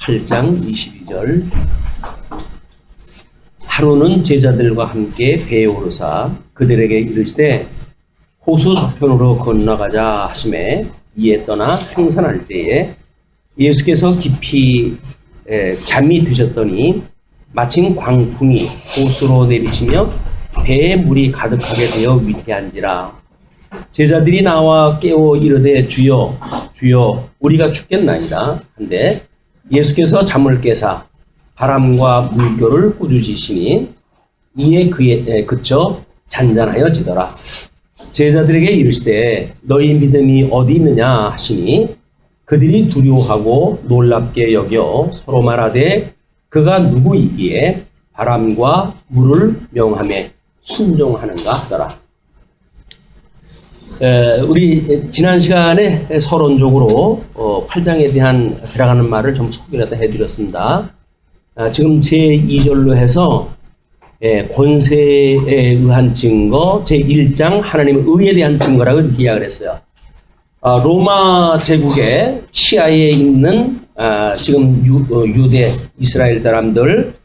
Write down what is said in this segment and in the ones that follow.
8장 22절. 하루는 제자들과 함께 배에 오르사 그들에게 이르시되 호수 저편으로 건너가자 하시매 이에 떠나 행선할 때에 예수께서 깊이 잠이 드셨더니 마침 광풍이 호수로 내리시며 배에 물이 가득하게 되어 위태한지라. 제자들이 나와 깨워 이르되 주여 주여 우리가 죽겠나이다 한데 예수께서 잠을 깨사 바람과 물결을 꾸짖으시니 이에 그에 그쳐 잔잔하여지더라. 제자들에게 이르시되 너희 믿음이 어디 있느냐 하시니 그들이 두려워하고 놀랍게 여겨 서로 말하되 그가 누구이기에 바람과 물을 명하매 순종하는가 하더라. 우리 지난 시간에 서론적으로 8장에 대한 들어가는 말을 좀 소개를 해드렸습니다. 지금 제2절로 해서 권세에 의한 증거, 제1장 하나님의 의에 대한 증거라고 이렇게 이야기를 했어요. 로마 제국의 치하에 있는 지금 유대 이스라엘 사람들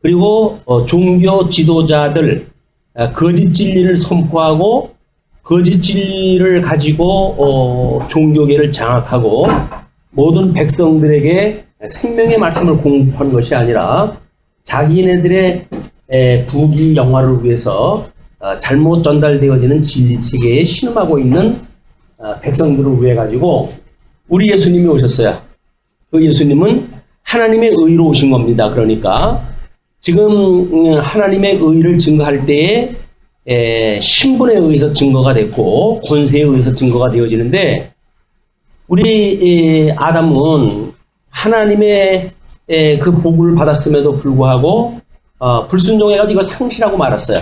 그리고 종교 지도자들 거짓 진리를 선포하고 거짓 진리를 가지고 종교계를 장악하고 모든 백성들에게 생명의 말씀을 공급한 것이 아니라 자기네들의 부귀 영화를 위해서 잘못 전달되어지는 진리 체계에 신음하고 있는 백성들을 위해 가지고 우리 예수님이 오셨어요. 그 예수님은 하나님의 의로 오신 겁니다. 그러니까 지금 하나님의 의를 증거할 때에 신분에 의해서 증거가 됐고 권세에 의해서 증거가 되어지는데 우리 아담은 하나님의 그 복을 받았음에도 불구하고 불순종해가지고 이거 상실하고 말았어요.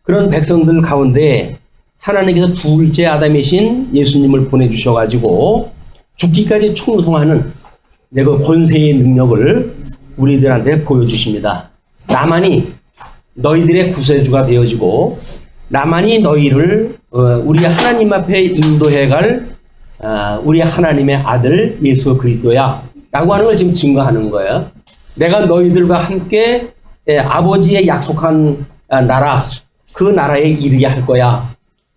그런 백성들 가운데 하나님께서 둘째 아담이신 예수님을 보내주셔가지고 죽기까지 충성하는 그 권세의 능력을 우리들한테 보여주십니다. 나만이 너희들의 구세주가 되어지고 나만이 너희를 우리 하나님 앞에 인도해갈 우리 하나님의 아들 예수 그리스도야 라고 하는 걸 지금 증거하는 거예요. 내가 너희들과 함께 아버지의 약속한 나라 그 나라에 이르게 할 거야.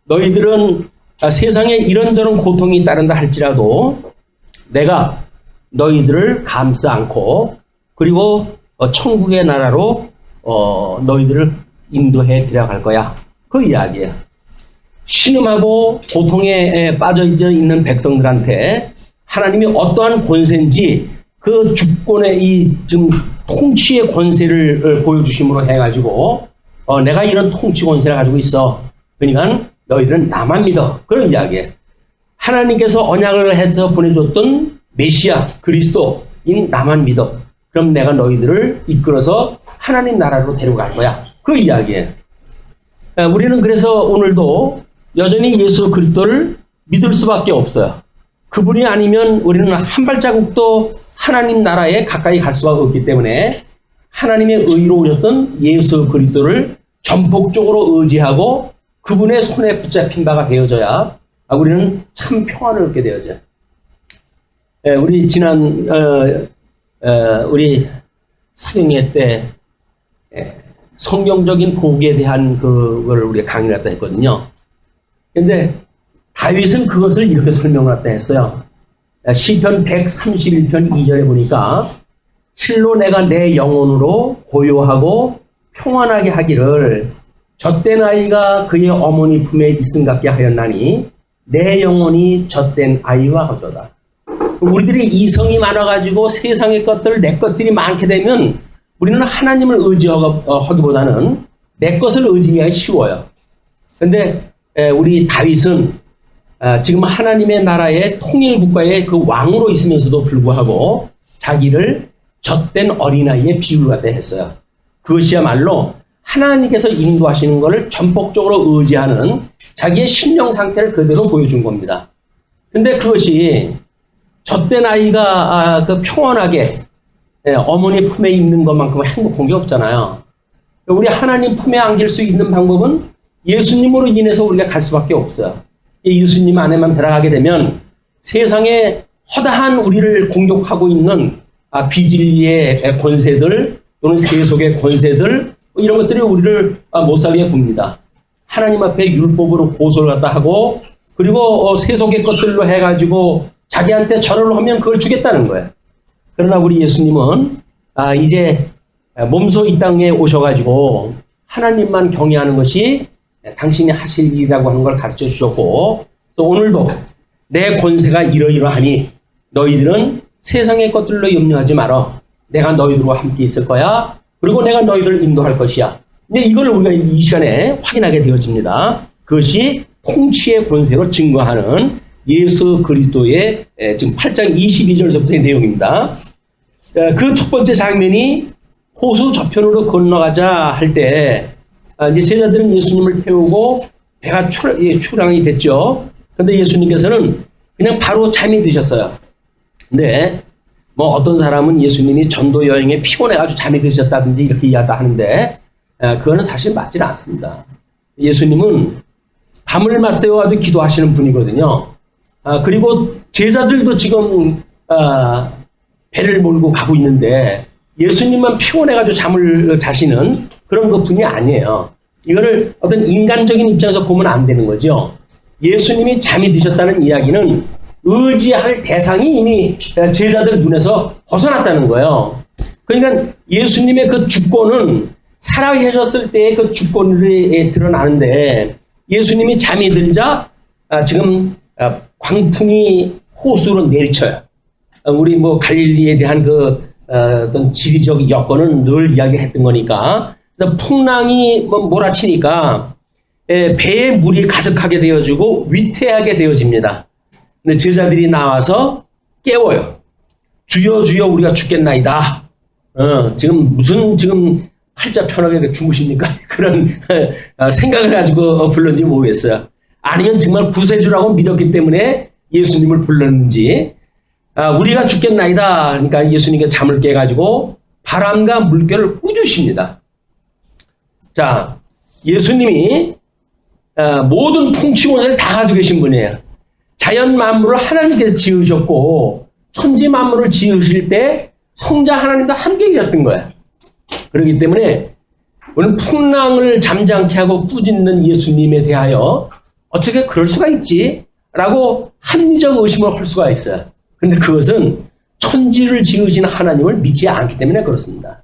너희들은 세상에 이런저런 고통이 따른다 할지라도 내가 너희들을 감싸 안고 그리고 천국의 나라로 너희들을 인도해 들어갈 거야. 그 이야기예요. 신음하고 고통에 빠져 있는 백성들한테 하나님이 어떠한 권세인지 그 주권의 이 지금 통치의 권세를 보여주심으로 해가지고 내가 이런 통치 권세를 가지고 있어. 그러니까 너희들은 나만 믿어. 그런 이야기예요. 하나님께서 언약을 해서 보내줬던 메시아 그리스도인 나만 믿어. 그럼 내가 너희들을 이끌어서 하나님 나라로 데려갈 거야. 그 이야기예요. 우리는 그래서 오늘도 여전히 예수 그리스도를 믿을 수밖에 없어요. 그분이 아니면 우리는 한 발자국도 하나님 나라에 가까이 갈 수가 없기 때문에 하나님의 의로 오셨던 예수 그리스도를 전폭적으로 의지하고 그분의 손에 붙잡힌 바가 되어져야 우리는 참 평안을 얻게 되어져요. 우리 지난 우리 사경회 때 성경적인 복에 대한 그걸 우리가 강의를 했다 했거든요. 근데 다윗은 그것을 이렇게 설명을 했다 했어요. 시편 131편 2절에 보니까 실로 내가 내 영혼으로 고요하고 평안하게 하기를 젖된 아이가 그의 어머니 품에 있음 같게 하였나니 내 영혼이 젖된 아이와 같도다. 우리들이 이성이 많아가지고 세상의 것들 내 것들이 많게 되면 우리는 하나님을 의지하기보다는 내 것을 의지하기 쉬워요. 근데 우리 다윗은 지금 하나님의 나라의 통일 국가의 그 왕으로 있으면서도 불구하고 자기를 젖된 어린아이의 비유를 갖다 했어요. 그것이야말로 하나님께서 인도하시는 것을 전폭적으로 의지하는 자기의 심령 상태를 그대로 보여준 겁니다. 근데 그것이 젖된 아이가 그 평온하게 어머니 품에 있는 것만큼 행복한 게 없잖아요. 우리 하나님 품에 안길 수 있는 방법은 예수님으로 인해서 우리가 갈 수밖에 없어요. 예수님 안에만 들어가게 되면 세상에 허다한 우리를 공격하고 있는 비진리의 권세들 또는 세속의 권세들 이런 것들이 우리를 못 살게 굽니다. 하나님 앞에 율법으로 고소를 갖다 하고 그리고 세속의 것들로 해가지고 자기한테 절을 하면 그걸 주겠다는 거예요. 그러나 우리 예수님은 이제 몸소 이 땅에 오셔가지고 하나님만 경외하는 것이 당신이 하실 일이라고 하는 걸 가르쳐 주셨고 또 오늘도 내 권세가 이러이러하니 너희들은 세상의 것들로 염려하지 말어. 내가 너희들과 함께 있을 거야. 그리고 내가 너희를 인도할 것이야. 근데 이걸 우리가 이 시간에 확인하게 되어집니다. 그것이 통치의 권세로 증거하는 예수 그리스도의 지금 8장 22절서부터의 내용입니다. 그 첫 번째 장면이 호수 저편으로 건너가자 할 때 이제 제자들은 예수님을 태우고 배가 출항이 됐죠. 근데 예수님께서는 그냥 바로 잠이 드셨어요. 근데 뭐 어떤 사람은 예수님이 전도 여행에 피곤해가지고 잠이 드셨다든지 이렇게 이야기하다 하는데 그거는 사실 맞지는 않습니다. 예수님은 밤을 맞새워가지고 기도하시는 분이거든요. 그리고 제자들도 지금 배를 몰고 가고 있는데 예수님만 피곤해가지고 잠을 자시는 그런 것 분이 아니에요. 이거를 어떤 인간적인 입장에서 보면 안 되는 거죠. 예수님이 잠이 드셨다는 이야기는 의지할 대상이 이미 제자들 눈에서 벗어났다는 거예요. 그러니까 예수님의 그 주권은 살아계셨을 때의 그 주권이 드러나는데 예수님이 잠이 들자 지금 광풍이 호수로 내리쳐요. 우리 뭐 갈릴리에 대한 그 어떤 지리적 여건은 늘 이야기했던 거니까. 그래서 풍랑이 몰아치니까 배에 물이 가득하게 되어지고 위태하게 되어집니다. 근데 제자들이 나와서 깨워요. 주여 주여 우리가 죽겠나이다. 지금 무슨 지금 팔자 편하게 주무십니까? 그런 생각을 가지고 불렀는지 모르겠어요. 아니면 정말 구세주라고 믿었기 때문에 예수님을 불렀는지. 우리가 죽겠나이다. 그러니까 예수님께 잠을 깨가지고 바람과 물결을 꾸주십니다. 자, 예수님이 모든 통치 권세를 다 가지고 계신 분이에요. 자연 만물을 하나님께서 지으셨고 천지 만물을 지으실 때 성자 하나님도 함께 계셨던 거예요. 그렇기 때문에 오늘 풍랑을 잠잠케 하고 꾸짖는 예수님에 대하여 어떻게 그럴 수가 있지? 라고 합리적 의심을 할 수가 있어요. 근데 그것은 천지를 지으신 하나님을 믿지 않기 때문에 그렇습니다.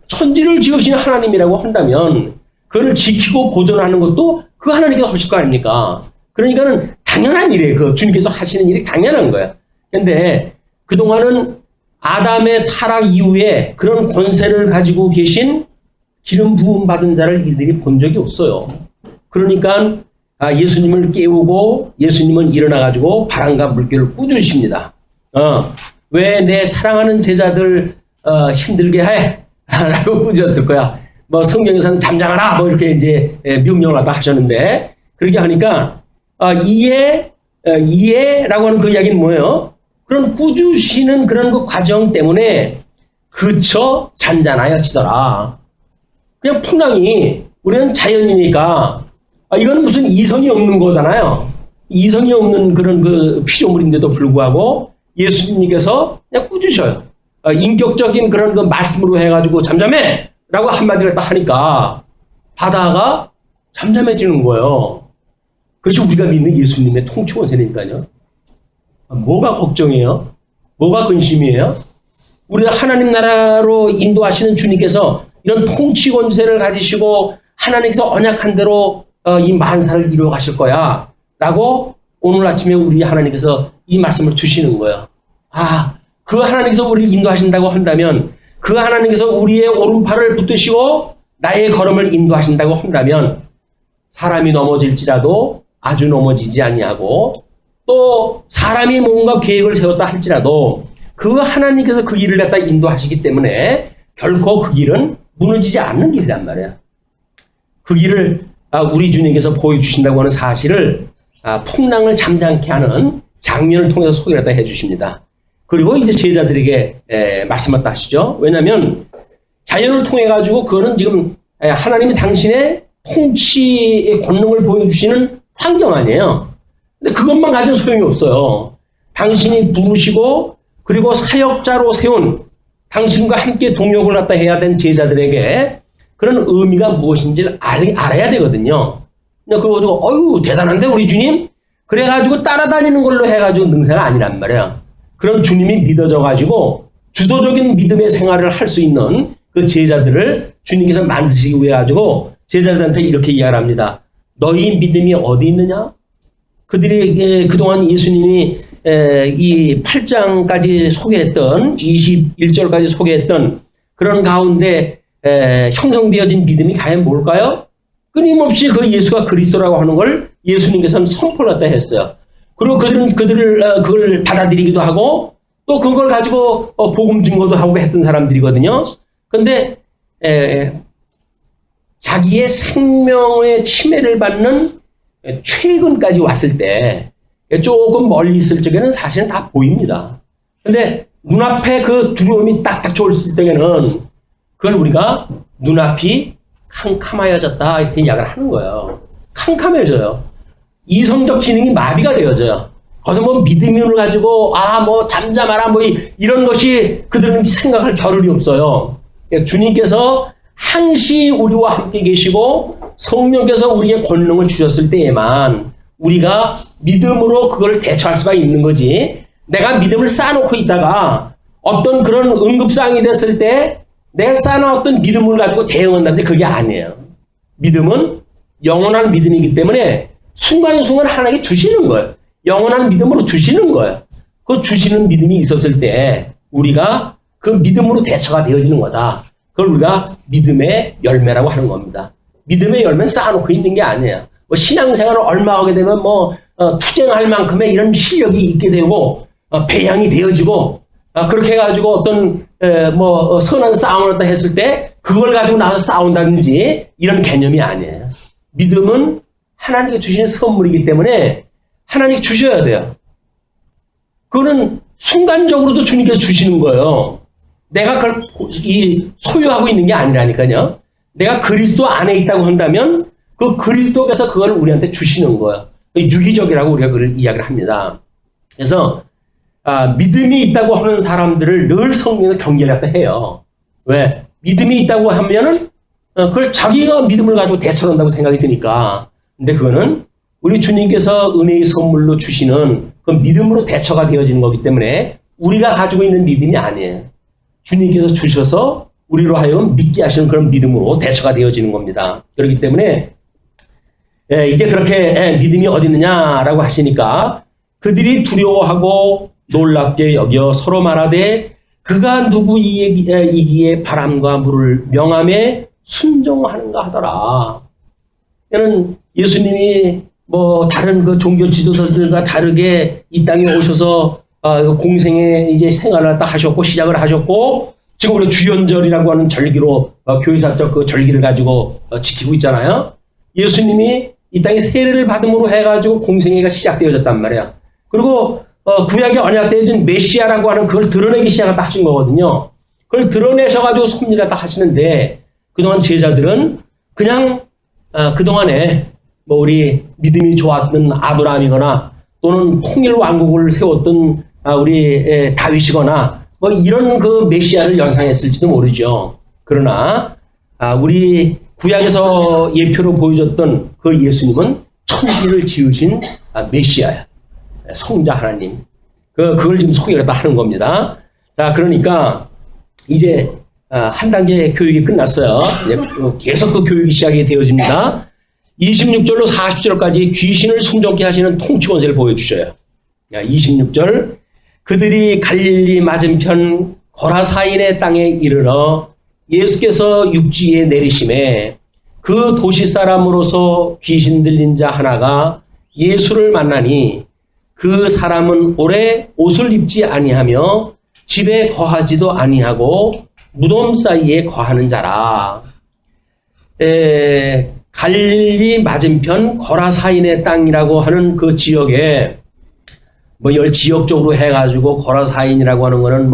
천지를 지으신 하나님이라고 한다면 그걸 지키고 보존하는 것도 그 하나님께서 하실 거 아닙니까? 그러니까는 당연한 일이에요. 그 주님께서 하시는 일이 당연한 거예요. 근데 그동안은 아담의 타락 이후에 그런 권세를 가지고 계신 기름 부음 받은 자를 이들이 본 적이 없어요. 그러니까 예수님을 깨우고 예수님은 일어나가지고 바람과 물결을 꾸짖으십니다. 왜 내 사랑하는 제자들 힘들게 해? 라고 꾸짖었을 거야. 뭐 성경에서는 잠잠하라 뭐 이렇게 이제 명령을 하다 하셨는데 그렇게 하니까 이해라고 하는 그 이야기는 뭐예요? 그런 꾸짖으시는 그런 그 과정 때문에 그쳐 잔잔하여지더라. 그냥 풍랑이 우리는 자연이니까 이건 무슨 이성이 없는 거잖아요. 이성이 없는 그런 그 피조물인데도 불구하고 예수님께서 그냥 꾸짖으셔요. 인격적인 그런 그 말씀으로 해가지고 잠잠해! 라고 한마디를 딱 하니까 바다가 잠잠해지는 거예요. 그것이 우리가 믿는 예수님의 통치권세니까요. 뭐가 걱정이에요? 뭐가 근심이에요? 우리가 하나님 나라로 인도하시는 주님께서 이런 통치권세를 가지시고 하나님께서 언약한 대로 이 만사를 이루어 가실 거야 라고 오늘 아침에 우리 하나님께서 이 말씀을 주시는 거예요. 그 하나님께서 우리를 인도하신다고 한다면 그 하나님께서 우리의 오른팔을 붙드시고 나의 걸음을 인도하신다고 한다면 사람이 넘어질지라도 아주 넘어지지 아니하고 또 사람이 뭔가 계획을 세웠다 할지라도 그 하나님께서 그 길을 갖다 인도하시기 때문에 결코 그 길은 무너지지 않는 길이란 말이야. 그 길을 우리 주님께서 보여주신다고 하는 사실을 풍랑을 잠잠케 하는 장면을 통해서 소개를 갖다 해주십니다. 그리고 이제 제자들에게 말씀을 하시죠. 왜냐하면 자연을 통해 가지고 그거는 지금 하나님이 당신의 통치의 권능을 보여주시는 환경 아니에요. 근데 그것만 가지고 소용이 없어요. 당신이 부르시고 그리고 사역자로 세운 당신과 함께 동역을 갖다 해야 된 제자들에게 그런 의미가 무엇인지를 알아야 되거든요. 그거 가지고 어유 대단한데 우리 주님? 그래가지고 따라다니는 걸로 해가지고 능사가 아니란 말이야. 그런 주님이 믿어져가지고 주도적인 믿음의 생활을 할 수 있는 그 제자들을 주님께서 만드시기 위해 가지고 제자들한테 이렇게 이야기를 합니다. 너희 믿음이 어디 있느냐? 그들이 그동안 예수님이 이 8장까지 소개했던 21절까지 소개했던 그런 가운데 형성되어진 믿음이 과연 뭘까요? 끊임없이 그 예수가 그리스도라고 하는 걸 예수님께서는 선포를 갖다 했어요. 그리고 그들은 그걸 받아들이기도 하고 또 그걸 가지고 복음 증거도 하고 했던 사람들이거든요. 그런데 자기의 생명의 침해를 받는 최근까지 왔을 때 조금 멀리 있을 적에는 사실은 다 보입니다. 그런데 눈앞에 그 두려움이 딱딱 줬을 때에는 그걸 우리가 눈앞이 캄캄해졌다 이렇게 이야기를 하는 거예요. 캄캄해져요. 이성적 지능이 마비가 되어져요. 거기서 뭐 믿음을 가지고 뭐 잠잠하라 뭐 이런 것이 그들은 생각할 겨를이 없어요. 주님께서 항시 우리와 함께 계시고 성령께서 우리에게 권능을 주셨을 때에만 우리가 믿음으로 그걸 대처할 수가 있는 거지. 내가 믿음을 쌓아놓고 있다가 어떤 그런 응급상황이 됐을 때 내가 쌓아놓았던 믿음을 가지고 대응한다는데 그게 아니에요. 믿음은 영원한 믿음이기 때문에 순간순간 하나님께 주시는 거예요. 영원한 믿음으로 주시는 거예요. 그 주시는 믿음이 있었을 때 우리가 그 믿음으로 대처가 되어지는 거다. 그걸 우리가 믿음의 열매라고 하는 겁니다. 믿음의 열매는 쌓아놓고 있는 게 아니에요. 뭐 신앙생활을 얼마 하게 되면 투쟁할 만큼의 이런 실력이 있게 되고 배양이 되어지고 그렇게 해가지고 어떤 선한 싸움을 했을 때 그걸 가지고 나와서 싸운다든지 이런 개념이 아니에요. 믿음은 하나님께 주시는 선물이기 때문에 하나님께 주셔야 돼요. 그거는 순간적으로도 주님께서 주시는 거예요. 내가 그걸 소유하고 있는 게 아니라니까요. 내가 그리스도 안에 있다고 한다면 그 그리스도께서 그걸 우리한테 주시는 거예요. 유기적이라고 우리가 그걸 이야기를 합니다. 그래서 믿음이 있다고 하는 사람들을 늘 성경에서 경계를 갖다 해요. 왜? 믿음이 있다고 하면은 그걸 자기가 믿음을 가지고 대처한다고 생각이 드니까. 근데 그거는 우리 주님께서 은혜의 선물로 주시는 그 믿음으로 대처가 되어지는 거기 때문에 우리가 가지고 있는 믿음이 아니에요. 주님께서 주셔서 우리로 하여금 믿게 하시는 그런 믿음으로 대처가 되어지는 겁니다. 그렇기 때문에 이제 그렇게 믿음이 어디 있느냐라고 하시니까 그들이 두려워하고 놀랍게 여겨 서로 말하되 그가 누구이기에 바람과 물을 명함에 순종하는가 하더라. 이는 예수님이 다른 그 종교 지도자들과 다르게 이 땅에 오셔서 공생의 이제 생활을 다 하셨고 시작을 하셨고 지금 우리 주연절이라고 하는 절기로 교회사적 그 절기를 가지고 지키고 있잖아요. 예수님이 이 땅에 세례를 받음으로 해가지고 공생애가 시작되어졌단 말이야. 그리고 구약의 언약 때준 메시아라고 하는 그걸 드러내기 시작을 하신 거거든요. 그걸 드러내셔가지고 섭리를 다 하시는데 그동안 제자들은 그냥 그동안에 우리 믿음이 좋았던 아브라함이거나 또는 통일 왕국을 세웠던 우리 다윗이거나 이런 그 메시아를 연상했을지도 모르죠. 그러나 우리 구약에서 예표로 보여줬던 그 예수님은 천지를 지으신 메시아야. 성자 하나님. 그걸 지금 소개를 하는 겁니다. 자, 그러니까 이제 한 단계 교육이 끝났어요. 이제 계속 그 교육이 시작이 되어집니다. 26절로 40절까지 귀신을 순종케 하시는 통치 권세를 보여주셔요. 26절 그들이 갈릴리 맞은편 고라사인의 땅에 이르러 예수께서 육지에 내리심에 그 도시 사람으로서 귀신 들린 자 하나가 예수를 만나니 그 사람은 오래 옷을 입지 아니하며 집에 거하지도 아니하고 무덤 사이에 거하는 자라. 갈릴리 맞은편 고라사인의 땅이라고 하는 그 지역에 이걸 지역적으로 해가지고 고라사인이라고 하는 거는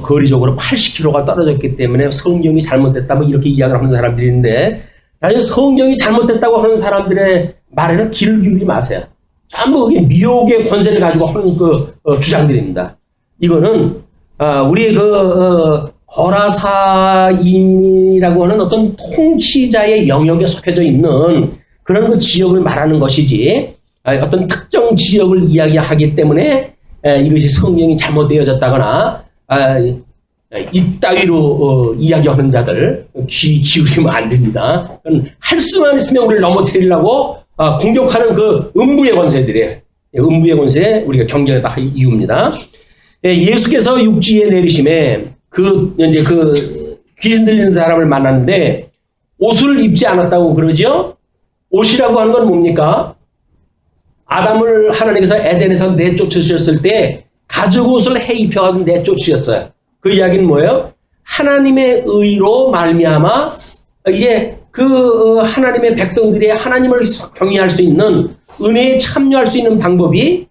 거리적으로 80km가 떨어졌기 때문에 성경이 잘못됐다 이렇게 이야기를 하는 사람들이 있는데 사실 성경이 잘못됐다고 하는 사람들의 말에는 귀를 기울이지 마세요. 전부 그게 미혹의 권세를 가지고 하는 그 주장들입니다. 이거는 우리 거라사인이라고 하는 어떤 통치자의 영역에 속해져 있는 그런 그 지역을 말하는 것이지, 어떤 특정 지역을 이야기하기 때문에 이것이 성경이 잘못되어졌다거나 이따위로 이야기하는 자들 귀 기울이면 안 됩니다. 할 수만 있으면 우리를 넘어뜨리려고 공격하는 그 음부의 권세들이에요. 음부의 권세 우리가 경계하다 할 이유입니다. 예수께서 육지에 내리심에 이제 귀신 들리는 사람을 만났는데 옷을 입지 않았다고 그러죠? 옷이라고 하는 건 뭡니까? 아담을 하나님께서 에덴에서 내쫓으셨을 때 가죽 옷을 해 입혀가지고 내쫓으셨어요. 그 이야기는 뭐예요? 하나님의 의로 말미암아 이제 하나님의 백성들이 하나님을 경외할 수 있는 은혜에 참여할 수 있는 방법이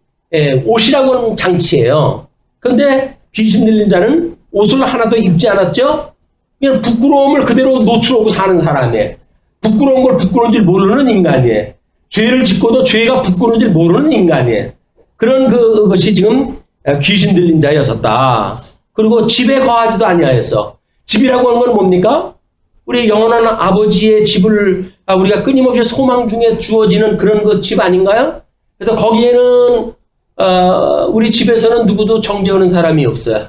옷이라고 하는 장치예요. 그런데 귀신 들린 자는 옷을 하나도 입지 않았죠? 그냥 부끄러움을 그대로 노출하고 사는 사람이에요. 부끄러운 걸 부끄러운 줄 모르는 인간이에요. 죄를 짓고도 죄가 부끄러운 줄 모르는 인간이에요. 그런 그것이 지금 귀신 들린 자였었다. 그리고 집에 거하지도 아니하였어. 집이라고 하는 건 뭡니까? 우리 영원한 아버지의 집을 우리가 끊임없이 소망 중에 주어지는 그런 그 집 아닌가요? 그래서 거기에는 우리 집에서는 누구도 정죄하는 사람이 없어요.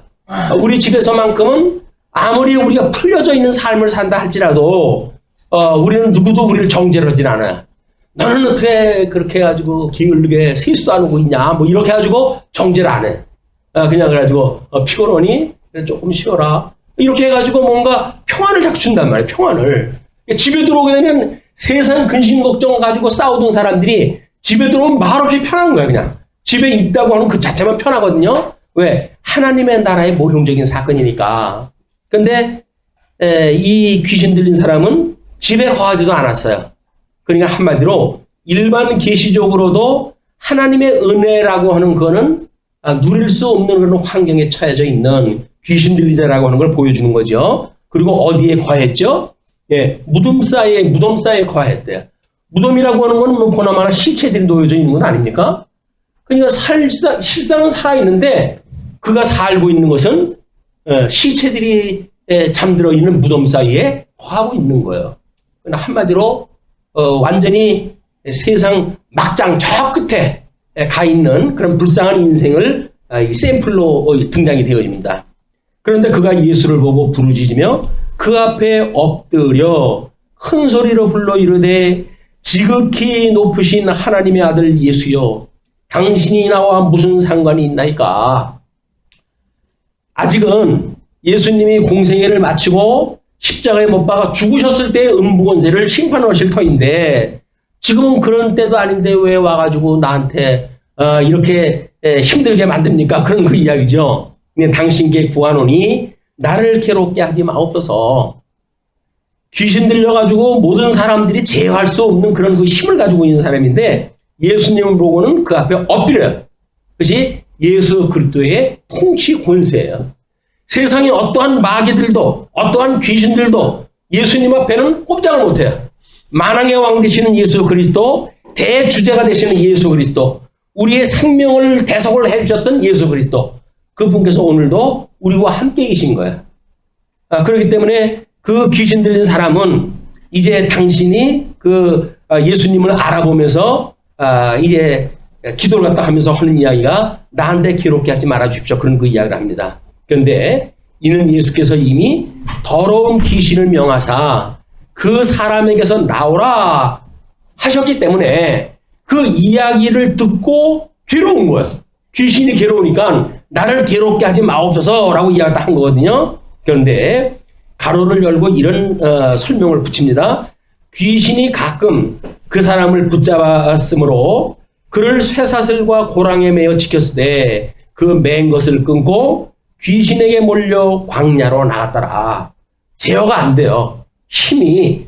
우리 집에서만큼은 아무리 우리가 풀려져 있는 삶을 산다 할지라도 우리는 누구도 우리를 정죄를 하진 않아요. 너는 어떻게 그렇게 해가지고 게을르게 세수도 안 하고 있냐? 뭐 이렇게 해가지고 정죄를 안 해. 그냥 그래가지고 피곤하니? 그래 조금 쉬어라. 이렇게 해가지고 뭔가 평안을 자꾸 준단 말이에요. 평안을. 집에 들어오게 되면 세상 근심 걱정 가지고 싸우던 사람들이 집에 들어오면 말없이 편한 거야. 그냥. 집에 있다고 하는 그 자체만 편하거든요. 왜? 하나님의 나라의 모형적인 사건이니까. 근데 이 귀신 들린 사람은 집에 거하지도 않았어요. 그러니까 한마디로 일반 계시적으로도 하나님의 은혜라고 하는 거는 누릴 수 없는 그런 환경에 처해져 있는 귀신 들린 자라고 하는 걸 보여주는 거죠. 그리고 어디에 거했죠? 무덤 사이에 거했대요. 무덤이라고 하는 건 뭐 보나마나 시체들이 놓여져 있는 건 아닙니까? 그러니까 실상은 살아있는데 그가 살고 있는 것은 시체들이 잠들어 있는 무덤 사이에 거하고 있는 거예요. 한마디로 완전히 세상 막장 저 끝에 가 있는 그런 불쌍한 인생을 샘플로 등장이 되어집니다. 그런데 그가 예수를 보고 부르짖으며 그 앞에 엎드려 큰 소리로 불러 이르되 지극히 높으신 하나님의 아들 예수여 당신이 나와 무슨 상관이 있나이까. 아직은 예수님이 공생애를 마치고 십자가에 못 박아 죽으셨을 때의 음부권세를 심판하실 터인데 지금은 그런 때도 아닌데 왜 와가지고 나한테 이렇게 힘들게 만듭니까? 그런 그 이야기죠. 당신께 구하노니 나를 괴롭게 하지 마옵소서. 귀신 들려가지고 모든 사람들이 제어할 수 없는 그런 그 힘을 가지고 있는 사람인데 예수님을 보고는 그 앞에 엎드려요. 그것이 예수 그리스도의 통치 권세예요. 세상의 어떠한 마귀들도 어떠한 귀신들도 예수님 앞에는 꼼짝을 못해요. 만왕의 왕 되시는 예수 그리스도, 대주제가 되시는 예수 그리스도, 우리의 생명을 대속을 해주셨던 예수 그리스도, 그분께서 오늘도 우리와 함께 계신 거예요. 그렇기 때문에 그 귀신 들린 사람은 이제 당신이 예수님을 알아보면서 이제 기도를 갖다 하면서 하는 이야기가 나한테 괴롭게 하지 말아 주십시오. 그런 그 이야기를 합니다. 그런데 이는 예수께서 이미 더러운 귀신을 명하사 그 사람에게서 나오라 하셨기 때문에 그 이야기를 듣고 괴로운 거예요. 귀신이 괴로우니까 나를 괴롭게 하지 마옵소서라고 이야기를 한 거거든요. 그런데 가로를 열고 이런 설명을 붙입니다. 귀신이 가끔 그 사람을 붙잡았으므로 그를 쇠사슬과 고랑에 매어 지켰을 때 그 맨 것을 끊고 귀신에게 몰려 광야로 나갔더라. 제어가 안 돼요. 힘이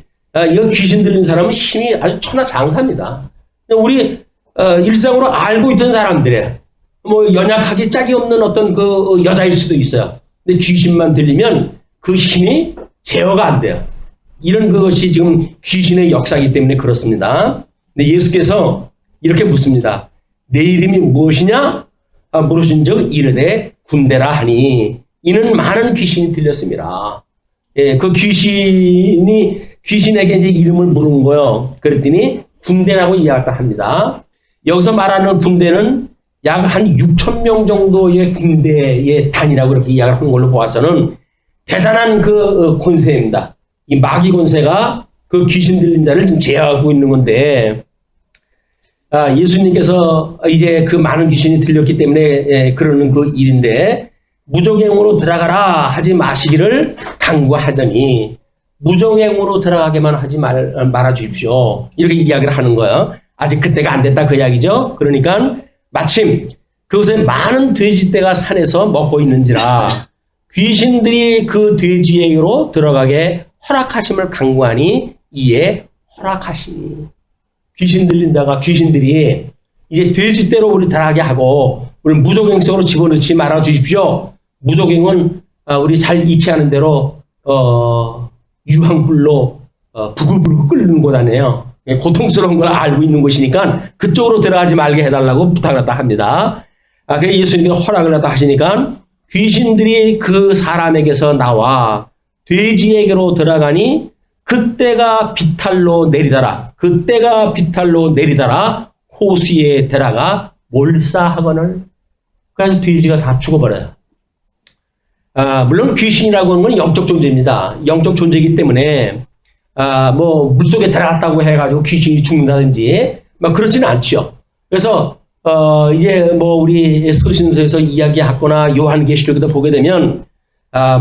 이거 귀신 들린 사람은 힘이 아주 천하장사입니다. 우리 일상으로 알고 있던 사람들의 뭐 연약하기 짝이 없는 어떤 그 여자일 수도 있어요. 근데 귀신만 들리면 그 힘이 제어가 안 돼요. 이런 그것이 지금 귀신의 역사이기 때문에 그렇습니다. 근데 예수께서 이렇게 묻습니다. 내 이름이 무엇이냐? 물으신 적 이르되 군대라 하니 이는 많은 귀신이 들렸습니다. 예, 그 귀신에게 이제 이름을 물은 거요. 그랬더니 군대라고 이야기를 합니다. 여기서 말하는 군대는 약 한 6천 명 정도의 군대의 단이라고 이렇게 이야기를 하는 걸로 보아서는 대단한 그 권세입니다. 이 마귀 권세가 그 귀신 들린 자를 지금 제어하고 있는 건데, 예수님께서 이제 그 많은 귀신이 들렸기 때문에 그러는 그 일인데, 무적행으로 들어가라 하지 마시기를 강구하더니, 무적행으로 들어가게만 하지 말아 주십시오. 이렇게 이야기를 하는 거예요. 아직 그때가 안 됐다 그 이야기죠. 그러니까 마침 그곳에 많은 돼지떼가 산에서 먹고 있는지라 귀신들이 그 돼지에게로 들어가게 허락하심을 강구하니 이에 허락하시니. 귀신 들린 자가 귀신들이 이제 돼지떼로 우리 들어가게 하고 우리 무적행성으로 집어넣지 말아 주십시오. 무적행은 우리 잘 익히 하는 대로 유황불로 부글부글 끓는 곳 아니에요. 고통스러운 걸 알고 있는 곳이니까 그쪽으로 들어가지 말게 해달라고 부탁을 했다 합니다. 그래서 예수님이 허락을 했다 하시니까 귀신들이 그 사람에게서 나와 돼지에게로 들어가니 그때가 비탈로 내리더라. 그때가 비탈로 내리더라. 호수에 들어가 몰사하거늘. 그래서 돼지가 다 죽어버려요. 물론 귀신이라고 하는 건 영적 존재입니다. 영적 존재이기 때문에 뭐 물속에 들어갔다고 해가지고 귀신이 죽는다든지 막 그렇지는 않죠. 그래서 이제 뭐 우리 서신서에서 이야기하거나 요한계시록에도 보게 되면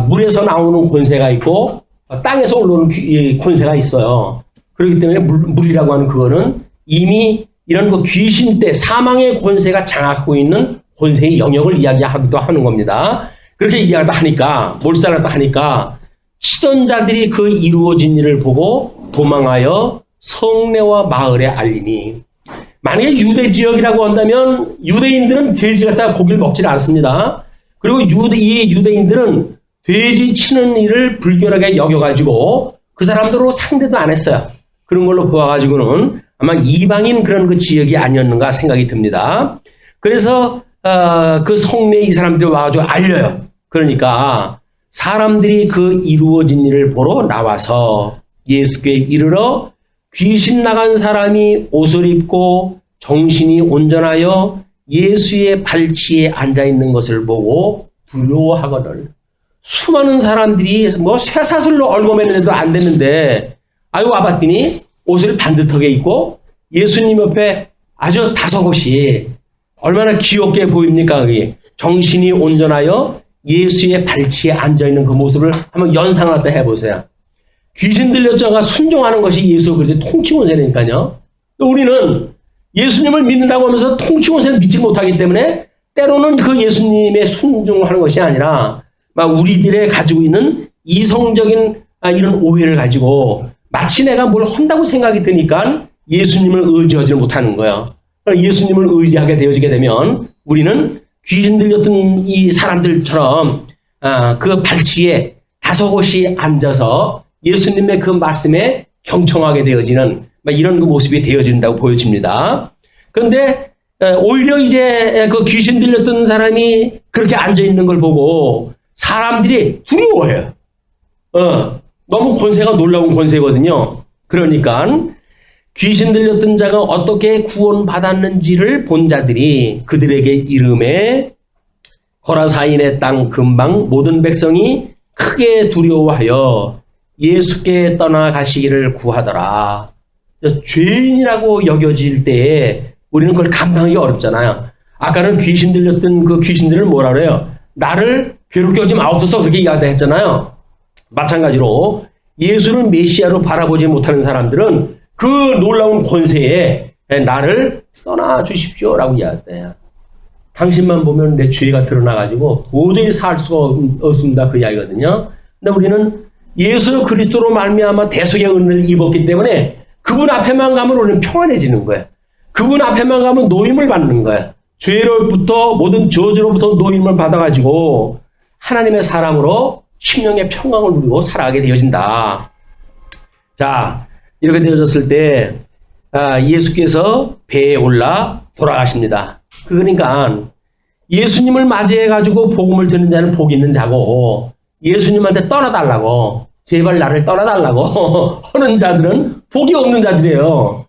물에서 나오는 권세가 있고 땅에서 올라오는 권세가 있어요. 그렇기 때문에 물이라고 하는 그거는 이미 이런 그 귀신 때 사망의 권세가 장악하고 있는 권세의 영역을 이야기하기도 하는 겁니다. 그렇게 이야기를 하니까 몰살을 하니까 치던 자들이 그 이루어진 일을 보고 도망하여 성내와 마을에 알리니. 만약에 유대 지역이라고 한다면 유대인들은 돼지 갖다가 고기를 먹질 않습니다. 그리고 이 유대인들은 돼지 치는 일을 불결하게 여겨가지고 그 사람들로 상대도 안 했어요. 그런 걸로 보아가지고는 아마 이방인 그런 그 지역이 아니었는가 생각이 듭니다. 그래서 그 성내에 이 사람들이 와가지고 알려요. 그러니까 사람들이 그 이루어진 일을 보러 나와서 예수께 이르러 귀신 나간 사람이 옷을 입고 정신이 온전하여 예수의 발치에 앉아있는 것을 보고 두려워하거늘. 수많은 사람들이 뭐 쇠사슬로 얽어매는데도 안 됐는데 아유 와봤더니 옷을 반듯하게 입고 예수님 옆에 아주 다소곳이 얼마나 귀엽게 보입니까? 그게 정신이 온전하여 예수의 발치에 앉아있는 그 모습을 한번 연상을 갖다 해보세요. 귀신 들렸자가 순종하는 것이 예수 그리스도의 통치권세니까요. 우리는 예수님을 믿는다고 하면서 통치권세를 믿지 못하기 때문에 때로는 그 예수님의 순종하는 것이 아니라 막 우리들의 가지고 있는 이성적인 이런 오해를 가지고 마치 내가 뭘 한다고 생각이 드니까 예수님을 의지하지 못하는 거예요. 예수님을 의지하게 되어지게 되면 우리는 귀신 들렸던 이 사람들처럼 그 발치에 다소곳이 앉아서 예수님의 그 말씀에 경청하게 되어지는 이런 그 모습이 되어진다고 보여집니다. 그런데 오히려 이제 그 귀신 들렸던 사람이 그렇게 앉아 있는 걸 보고 사람들이 두려워해요. 너무 권세가 놀라운 권세거든요. 그러니까 귀신 들렸던 자가 어떻게 구원받았는지를 본 자들이 그들에게 이름에 거라사인의 땅 근방 모든 백성이 크게 두려워하여 예수께 떠나가시기를 구하더라. 죄인이라고 여겨질 때에 우리는 그걸 감당하기 어렵잖아요. 아까는 귀신 들렸던 그 귀신들을 뭐라 그래요? 나를 괴롭게 하지 마옵소서 그렇게 이야기했잖아요. 마찬가지로 예수를 메시아로 바라보지 못하는 사람들은 그 놀라운 권세에 나를 떠나 주십시오라고 이야기해요. 당신만 보면 내 죄가 드러나가지고 도저히 살 수가 없습니다 그 이야기거든요. 근데 우리는 예수 그리스도로 말미암아 대속의 은혜를 입었기 때문에 그분 앞에만 가면 우리는 평안해지는 거예요. 그분 앞에만 가면 노임을 받는 거예요. 죄로부터 모든 저주로부터 노임을 받아가지고 하나님의 사람으로 심령의 평강을 누리고 살아가게 되어진다. 자, 이렇게 되어졌을 때 예수께서 배에 올라 돌아가십니다. 그러니까 예수님을 맞이해가지고 복음을 듣는 자는 복 있는 자고 예수님한테 떠나달라고 제발 나를 떠나달라고 하는 자들은 복이 없는 자들이에요.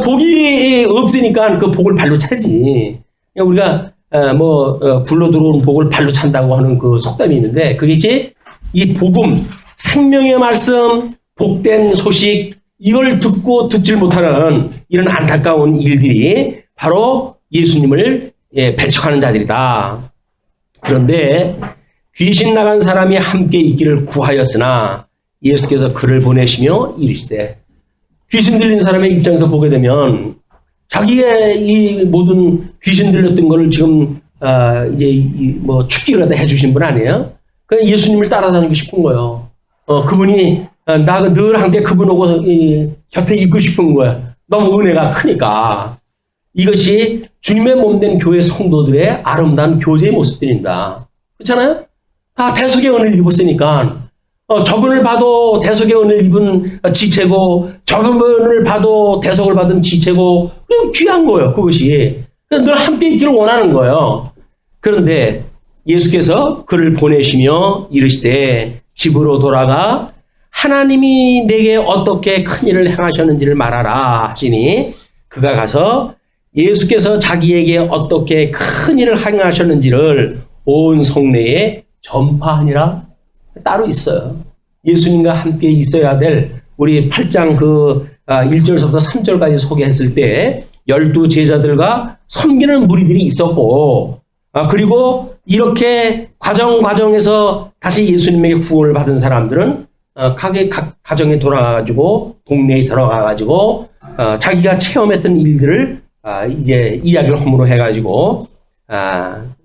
복이 없으니까 그 복을 발로 차지. 우리가 굴러 들어온 복을 발로 찬다고 하는 그 속담이 있는데 그것이 이 복음, 생명의 말씀, 복된 소식 이걸 듣고 듣질 못하는 이런 안타까운 일들이 바로 예수님을 배척하는 자들이다. 그런데 귀신 나간 사람이 함께 있기를 구하였으나 예수께서 그를 보내시며 이르시되 귀신 들린 사람의 입장에서 보게 되면 자기의 이 모든 귀신 들렸던 거를 지금 이제 축지를 갖다 해주신 분 아니에요? 그냥 예수님을 따라다니고 싶은 거예요. 그분이 나 늘 함께 그분하고 곁에 있고 싶은 거야. 너무 은혜가 크니까. 이것이 주님의 몸된 교회 성도들의 아름다운 교제의 모습들입니다. 그렇잖아요? 다 대속의 은혜를 입었으니까 저분을 봐도 대속의 은혜를 입은 지체고 저분을 봐도 대속을 받은 지체고 그냥 귀한 거예요. 그것이. 늘 함께 있기를 원하는 거예요. 그런데 예수께서 그를 보내시며 이르시되 집으로 돌아가 하나님이 내게 어떻게 큰 일을 행하셨는지를 말하라 하시니 그가 가서 예수께서 자기에게 어떻게 큰 일을 행하셨는지를 온 성내에 전파하니라. 따로 있어요. 예수님과 함께 있어야 될 우리 8장 1절서부터 3절까지 소개했을 때 12 제자들과 섬기는 무리들이 있었고 그리고 이렇게 과정에서 다시 예수님에게 구원을 받은 사람들은 각 가정에 돌아가가지고 동네에 들어가가지고 자기가 체험했던 일들을 이제 이야기를 허물어 해가지고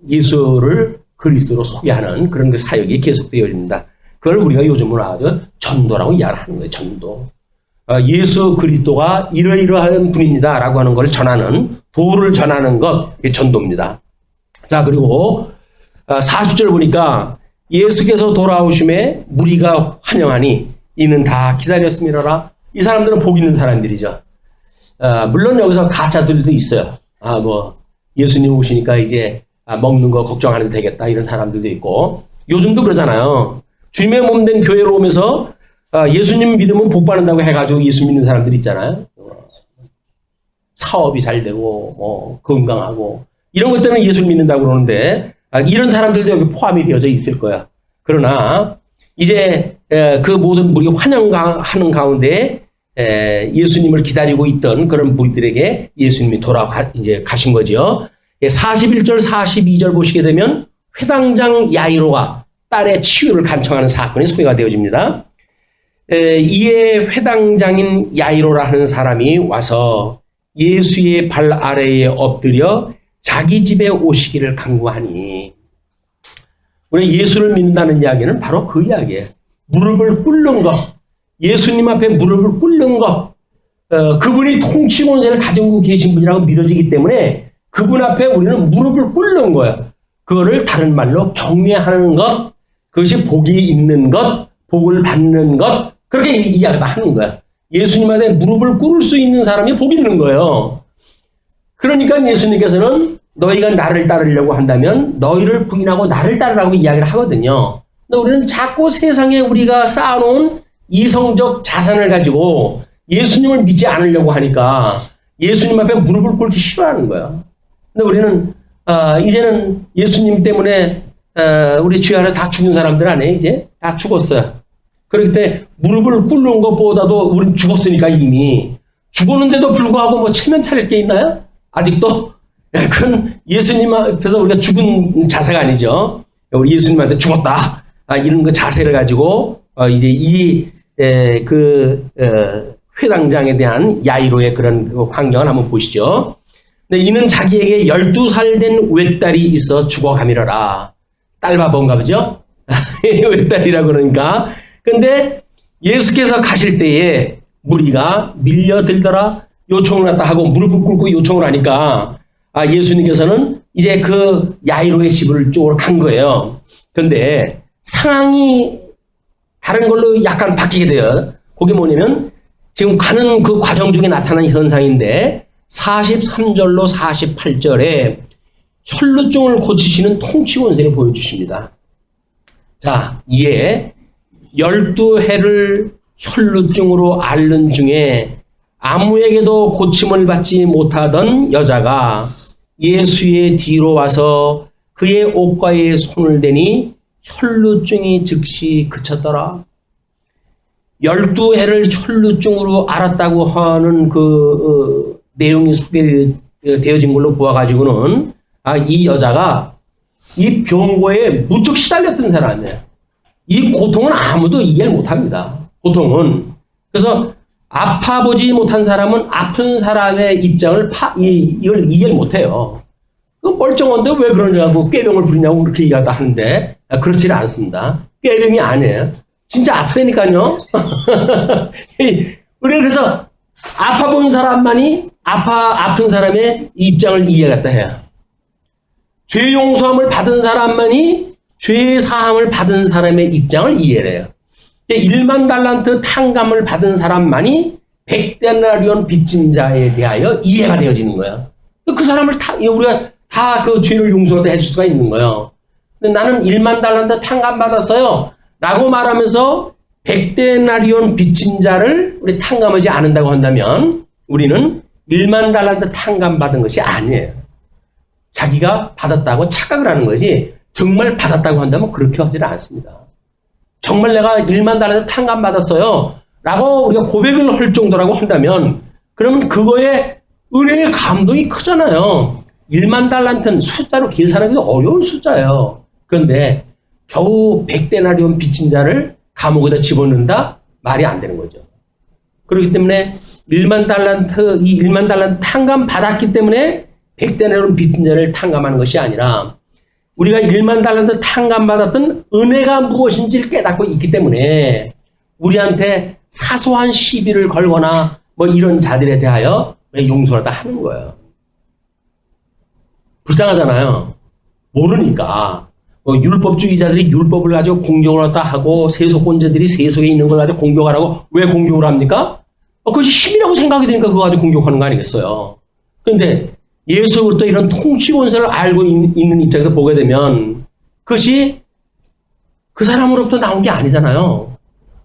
예수를 그리스도로 소개하는 그런 그 사역이 계속되어 있습니다. 그걸 우리가 요즘으로 아주 전도라고 이야기를 하는 거예요. 전도. 예수 그리스도가 이러이러한 분입니다라고 하는 걸 전하는 도를 전하는 것 전도입니다. 자 그리고 40절 보니까 예수께서 돌아오심에 무리가 환영하니 이는 다 기다렸음이로라. 이 사람들은 복 있는 사람들이죠. 물론 여기서 가짜들도 있어요. 예수님 오시니까 이제 먹는 거 걱정 안 해도 되겠다 이런 사람들도 있고 요즘도 그러잖아요. 주님의 몸된 교회로 오면서 예수님 믿으면 복 받는다고 해가지고 예수 믿는 사람들 있잖아요. 사업이 잘 되고 건강하고 이런 것 때문에 예수를 믿는다고 그러는데 이런 사람들도 여기 포함이 되어져 있을 거야. 그러나 이제 그 모든 무리 환영하는 가운데 예수님을 기다리고 있던 그런 무리들에게 예수님이 이제 가신 거죠. 41절 42절 보시게 되면 회당장 야이로가 딸의 치유를 간청하는 사건이 소개가 되어집니다. 이에 회당장인 야이로라는 사람이 와서 예수의 발 아래에 엎드려 자기 집에 오시기를 간구하니 우리 예수를 믿는다는 이야기는 바로 그 이야기예요. 무릎을 꿇는 것, 예수님 앞에 무릎을 꿇는 것, 그분이 통치권세를 가지고 계신 분이라고 믿어지기 때문에 그분 앞에 우리는 무릎을 꿇는 거예요. 그거를 다른 말로 경외하는 것, 그것이 복이 있는 것, 복을 받는 것, 그렇게 이야기를 하는 거야. 예수님한테 무릎을 꿇을 수 있는 사람이 복이 있는 거예요. 그러니까 예수님께서는 너희가 나를 따르려고 한다면 너희를 부인하고 나를 따르라고 이야기를 하거든요. 근데 우리는 자꾸 세상에 우리가 쌓아놓은 이성적 자산을 가지고 예수님을 믿지 않으려고 하니까 예수님 앞에 무릎을 꿇기 싫어하는 거예요. 근데 우리는 이제는 예수님 때문에 우리 주위 안에 다 죽은 사람들 아니에요. 이제 다 죽었어요. 그렇기 때문에 무릎을 꿇는 것보다도 우리는 죽었으니까 이미 죽었는데도 불구하고 체면 차릴 게 있나요? 아직도? 그건 예수님 앞에서 우리가 죽은 자세가 아니죠. 우리 예수님한테 죽었다. 이런 그 자세를 가지고 이제 회당장에 대한 야이로의 그런 환경을 한번 보시죠. 근데 이는 자기에게 12살 된 외딸이 있어 죽어가미러라. 딸바본가 보죠? 외딸이라고 그러니까. 근데 예수께서 가실 때에 무리가 밀려들더라. 요청을 갖다 하고 무릎을 꿇고 요청을 하니까 예수님께서는 이제 그 야이로의 집을 쪽으로 간 거예요. 근데 상황이 다른 걸로 약간 바뀌게 돼요. 그게 뭐냐면 지금 가는 그 과정 중에 나타난 현상인데 43절로 48절에 혈루증을 고치시는 통치 권세를 보여주십니다. 자, 이에 12해를 혈루증으로 앓는 중에 아무에게도 고침을 받지 못하던 여자가 예수의 뒤로 와서 그의 옷가에 손을 대니 혈루증이 즉시 그쳤더라. 12해를 혈루증으로 앓았다고 하는 내용이 소개되어진 걸로 보아가지고는 이 여자가 이 병고에 무척 시달렸던 사람이에요. 이 고통은 아무도 이해를 못합니다. 고통은. 그래서 아파보지 못한 사람은 아픈 사람의 입장을 이걸 이해를 못해요. 그 멀쩡한데 왜 그러냐고 꾀병을 부리냐고 그렇게 얘기하다 하는데 그렇지는 않습니다. 꾀병이 아니에요. 진짜 아프다니까요. 우리가 그래서 아파본 사람만이 아픈 사람의 입장을 이해하겠다 해요. 죄 용서함을 받은 사람만이 죄 사함을 받은 사람의 입장을 이해해요. 1만 달란트 탕감을 받은 사람만이 100데나리온 빚진 자에 대하여 이해가 되어지는 거예요. 그 사람을 우리가 다 그 죄를 용서를 해줄 수가 있는 거예요. 근데 나는 1만 달란트 탕감 받았어요. 라고 말하면서 100데나리온 빚진 자를 우리 탕감하지 않는다고 한다면 우리는 1만 달란트 탕감 받은 것이 아니에요. 자기가 받았다고 착각을 하는 거지 정말 받았다고 한다면 그렇게 하지는 않습니다. 정말 내가 1만 달란트 탕감 받았어요. 라고 우리가 고백을 할 정도라고 한다면 그러면 그거에 은혜의 감동이 크잖아요. 1만 달란트는 숫자로 계산하기도 어려운 숫자예요. 그런데 겨우 100데나리온 빚진 자를 감옥에다 집어넣는다? 말이 안 되는 거죠. 그렇기 때문에 1만 달란트 탕감 받았기 때문에 100데나리온 빚진 자를 탕감하는 것이 아니라 우리가 1만 달란트 탕감 받았던 은혜가 무엇인지를 깨닫고 있기 때문에 우리한테 사소한 시비를 걸거나 뭐 이런 자들에 대하여 용서를 다 하는 거예요. 불쌍하잖아요. 모르니까. 율법주의자들이 율법을 가지고 공격을 하다 하고 세속권자들이 세속에 있는 걸 가지고 공격을 하고 왜 공격을 합니까? 그것이 힘이라고 생각이 되니까 그거 가지고 공격하는 거 아니겠어요? 그런데 예수 그리스도 이런 통치 권세를 알고 있는 입장에서 보게 되면 그것이 그 사람으로부터 나온 게 아니잖아요.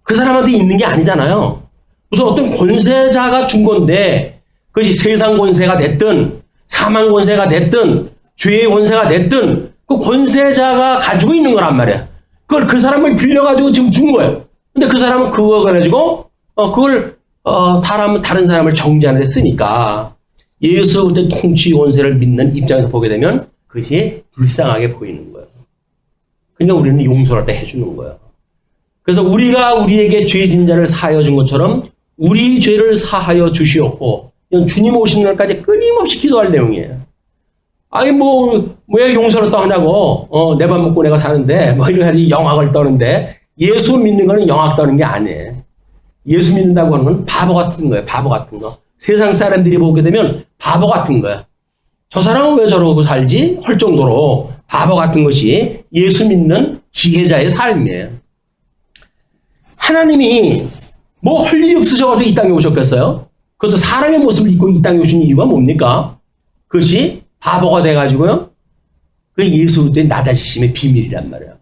그 사람한테 있는 게 아니잖아요. 무슨 어떤 권세자가 준 건데 그것이 세상 권세가 됐든 사망 권세가 됐든 죄의 권세가 됐든 그 권세자가 가지고 있는 거란 말이야. 그걸 그 사람을 빌려가지고 지금 준 거예요. 근데 그 사람은 그거 가지고 그걸 다른 사람을 정죄하는 데 쓰니까 예수 그리스도의 통치 권세를 믿는 입장에서 보게 되면 그것이 불쌍하게 보이는 거예요. 그러니까 우리는 용서할 때 해주는 거예요. 그래서 우리가 우리에게 죄진 자를 사하여 준 것처럼 우리 죄를 사하여 주시옵고 이건 주님 오시는 날까지 끊임없이 기도할 내용이에요. 아니 왜 용서를 떠하냐고 내 밥 먹고 내가 사는데 뭐 이렇게 영악을 떠는데 예수 믿는 거는 영악 떠는 게 아니에요. 예수 믿는다고 하는 건 바보 같은 거예요. 바보 같은 거. 세상 사람들이 보게 되면 바보 같은 거야. 저 사람은 왜 저러고 살지? 할 정도로 바보 같은 것이 예수 믿는 지혜자의 삶이에요. 하나님이 뭐 할 일이 없으셔가지고 이 땅에 오셨겠어요? 그것도 사람의 모습을 입고 이 땅에 오신 이유가 뭡니까? 그것이 바보가 돼가지고요. 그 예수 그리스도의 낮아지심의 비밀이란 말이에요.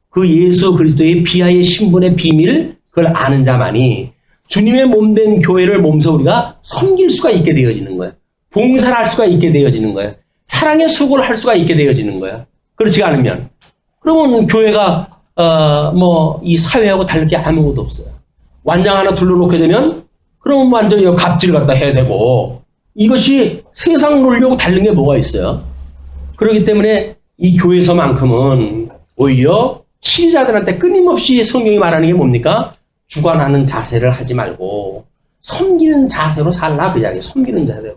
그 예수 그리스도의 비하의 신분의 비밀, 그걸 아는 자만이 주님의 몸된 교회를 몸소 우리가 섬길 수가 있게 되어지는 거예요. 봉사를 할 수가 있게 되어지는 거예요. 사랑의 수고를 할 수가 있게 되어지는 거예요. 그렇지 않으면 그러면 교회가 이 사회하고 다를 게 아무것도 없어요. 완장 하나 둘러놓게 되면 그러면 완전히 갑질 갖다 해야 되고 이것이 세상 논리하고 다른 게 뭐가 있어요? 그렇기 때문에 이 교회에서만큼은 오히려 치자들한테 끊임없이 성경이 말하는 게 뭡니까? 주관하는 자세를 하지 말고 섬기는 자세로 살라 그 이야기예요. 섬기는 자세로.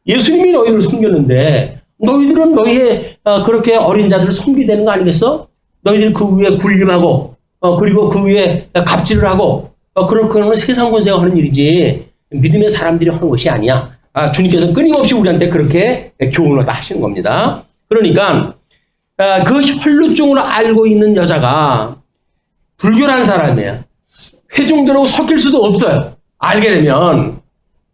예수님이 너희를 섬겼는데 너희들은 너희의 그렇게 어린 자들을 섬기게 되는 거 아니겠어? 너희들 그 위에 군림하고 그리고 그 위에 갑질을 하고 그렇게 하는 세상 권세가 하는 일이지 믿음의 사람들이 하는 것이 아니야. 주님께서 끊임없이 우리한테 그렇게 교훈을 다 하시는 겁니다. 그러니까 그 혈루증으로 알고 있는 여자가 불결한 사람이에요. 회중들하고 섞일 수도 없어요. 알게 되면.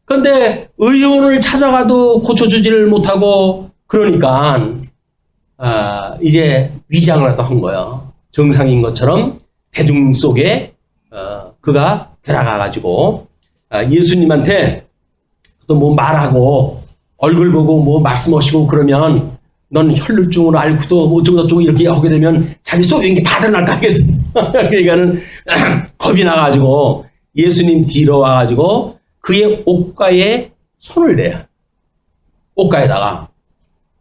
그런데 의원을 찾아가도 고쳐주지를 못하고 그러니까 이제 위장을 갖다 한 거예요. 정상인 것처럼 대중 속에 그가 들어가가지고 예수님한테 또 뭐 말하고 얼굴 보고 뭐 말씀하시고 그러면 넌 혈루증으로 앓고도 어쩌고저쩌고 이렇게 하게 되면 자기 속에 있는 게 다 드러날까 하겠어. 그러니까는 겁이 나가지고 예수님 뒤로 와가지고 그의 옷가에 손을 대요. 옷가에다가.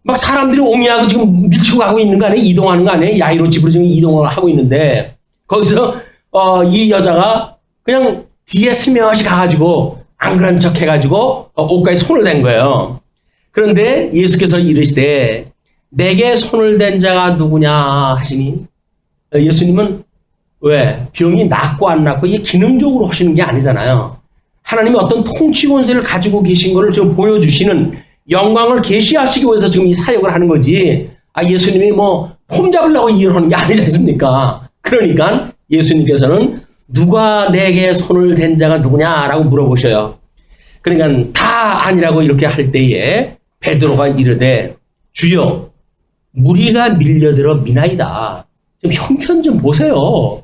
막 사람들이 옹이하고 지금 밀치고 가고 있는 거 아니에요? 이동하는 거 아니에요? 야이로 집으로 지금 이동을 하고 있는데 거기서 이 여자가 그냥 뒤에 스며시 가가지고 안 그런 척 해가지고 옷가에 손을 댄 거예요. 그런데 예수께서 이르시되 내게 손을 댄 자가 누구냐 하시니 예수님은 왜? 병이 낫고 안 낫고 이게 기능적으로 하시는 게 아니잖아요. 하나님이 어떤 통치 권세를 가지고 계신 것을 지금 보여주시는 영광을 계시하시기 위해서 지금 이 사역을 하는 거지. 예수님이 뭐 폼 잡으려고 일을 하는 게 아니지 않습니까? 그러니까 예수님께서는 누가 내게 손을 댄 자가 누구냐라고 물어보셔요. 그러니까 다 아니라고 이렇게 할 때에 베드로가 이르되 주여 무리가 밀려들어 미나이다. 좀 형편 좀 보세요.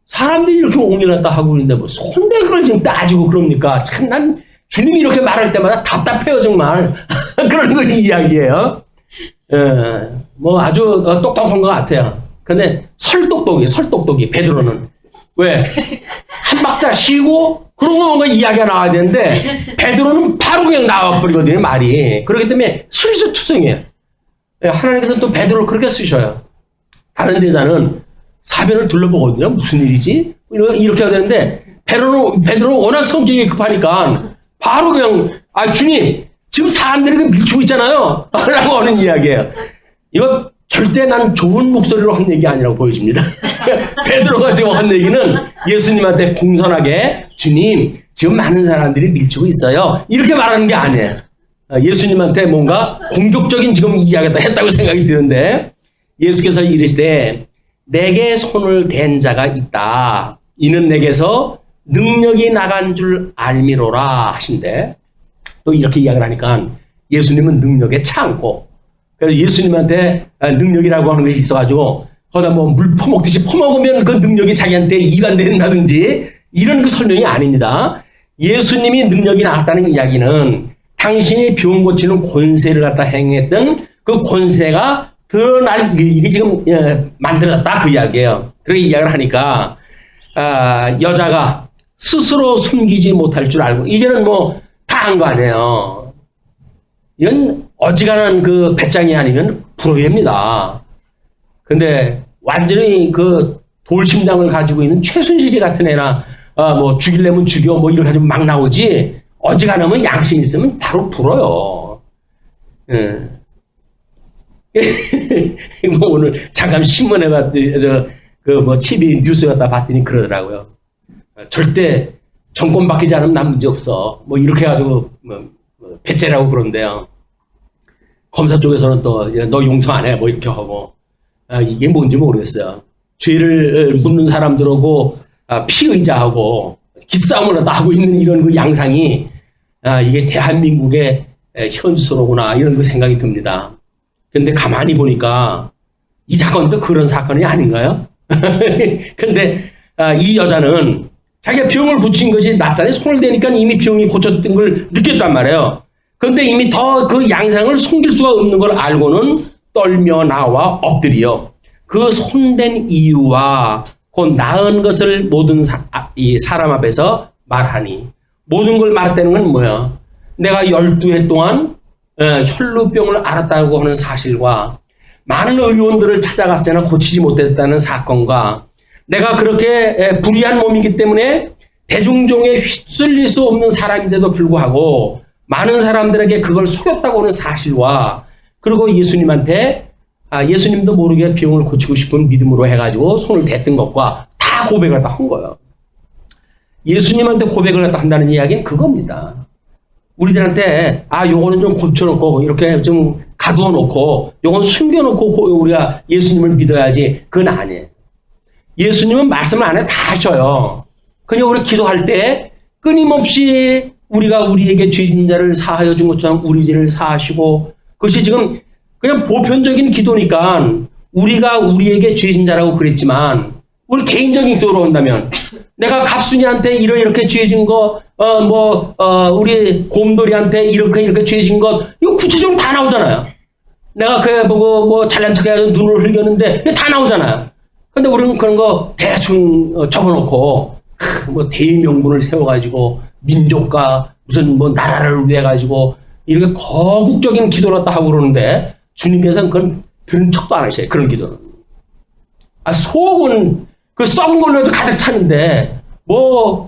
사람들이 이렇게 옹이났다 하고 있는데 뭐 손댄 걸 지금 따지고 그럽니까? 참 난 주님이 이렇게 말할 때마다 답답해요 정말. 그런 걸 이야기해요. 뭐 아주 똑똑한 것 같아요. 근데 설똑똑이 베드로는 왜? 한 박자 쉬고 그러고 뭔가 이야기가 나와야 되는데 베드로는 바로 그냥 나와버리거든요 말이. 그렇기 때문에 실수투성이에요. 하나님께서 또 베드로를 그렇게 쓰셔요. 다른 제자는 사변을 둘러보거든요. 무슨 일이지? 이렇게 해야 되는데 베드로는 워낙 성격이 급하니까 바로 그냥 주님 지금 사람들이 밀치고 있잖아요 라고 하는 이야기예요. 이거 절대 난 좋은 목소리로 한 얘기 아니라고 보여집니다. 베드로가 지금 한 얘기는 예수님한테 공손하게 주님 지금 많은 사람들이 밀치고 있어요 이렇게 말하는 게 아니에요. 예수님한테 뭔가 공격적인 지금 이야기를 했다고 생각이 드는데 예수께서 이르시되 내게 손을 댄 자가 있다. 이는 내게서 능력이 나간 줄 알미로라 하신대. 또 이렇게 이야기를 하니까 예수님은 능력에 차 않고 그래서 예수님한테 능력이라고 하는 것이 있어가지고 거기다 뭐 물 퍼먹듯이 퍼먹으면 그 능력이 자기한테 이관된다든지 이런 그 설명이 아닙니다. 예수님이 능력이 나왔다는 이야기는 당신이 병 고치는 권세를 갖다 행했던 그 권세가 드러날 일이 지금 만들어졌다 그 이야기예요. 그렇게 이야기를 하니까 여자가 스스로 숨기지 못할 줄 알고 이제는 뭐 다 한 거 아니에요. 이건 어지간한 그 배짱이 아니면 불효입니다. 근데 완전히 그 돌심장을 가지고 있는 최순실이 같은 애나 뭐 죽이려면 죽여 뭐 이렇게 가지고 막 나오지 어지간하면 양심 있으면 바로 불어요. 뭐 오늘 잠깐 신문에 봤더니 뭐 TV 뉴스 갖다 봤더니 그러더라고요. 절대 정권 바뀌지 않으면 난 문제 없어. 뭐 이렇게 해가지고 배째라고 그런데요. 검사 쪽에서는 또 너 용서 안 해. 뭐 이렇게 하고 이게 뭔지 모르겠어요. 죄를 묻는 사람들하고 피의자하고 기싸움을 하고 있는 이런 그 양상이 이게 대한민국의 현수로구나 이런 그 생각이 듭니다. 근데 가만히 보니까 이 사건도 그런 사건이 아닌가요? 근데 이 여자는 자기가 병을 고친 것이 낫잖아요. 손을 대니까 이미 병이 고쳤던 걸 느꼈단 말이에요. 그런데 이미 더 그 양상을 숨길 수가 없는 걸 알고는 떨며 나와 엎드려 그 손댄 이유와 곧 나은 것을 모든 이 사람 앞에서 말하니 모든 걸 말했다는 건 뭐야? 내가 12해 동안 혈루병을 앓았다고 하는 사실과 많은 의원들을 찾아갔으나 고치지 못했다는 사건과 내가 그렇게 불의한 몸이기 때문에 대중종에 휩쓸릴 수 없는 사람인데도 불구하고 많은 사람들에게 그걸 속였다고 하는 사실과 그리고 예수님한테 예수님도 모르게 병을 고치고 싶은 믿음으로 해가지고 손을 댔던 것과 다 고백을 다 한 거예요. 예수님한테 고백을 한다는 이야기는 그겁니다. 우리들한테 요거는 좀 고쳐놓고 이렇게 좀 가두어놓고 요건 숨겨놓고 우리가 예수님을 믿어야지 그건 아니에요. 예수님은 말씀을 안 해 다 하셔요. 그냥 우리 기도할 때 끊임없이 우리가 우리에게 죄진 자를 사하여 준 것처럼 우리 죄를 사하시고 그것이 지금 그냥 보편적인 기도니까 우리가 우리에게 죄진 자라고 그랬지만 우리 개인적인 기도로 한다면 내가 갑순이한테 이렇게 죄진 거, 우리 곰돌이한테 이렇게 죄진 것, 이거 구체적으로 다 나오잖아요. 내가 그래 보고 잘난 척 해가지고 눈을 흘겼는데 다 나오잖아요. 근데 우리는 그런 거 대충 적어놓고, 대의명분을 세워가지고, 민족과 무슨 나라를 위해 가지고, 이렇게 거국적인 기도를 갖다 하고 그러는데, 주님께서는 그건 들은 척도 안 하셔요. 그런 기도는. 속은 그 썩은 걸로 해도 가득 차는데,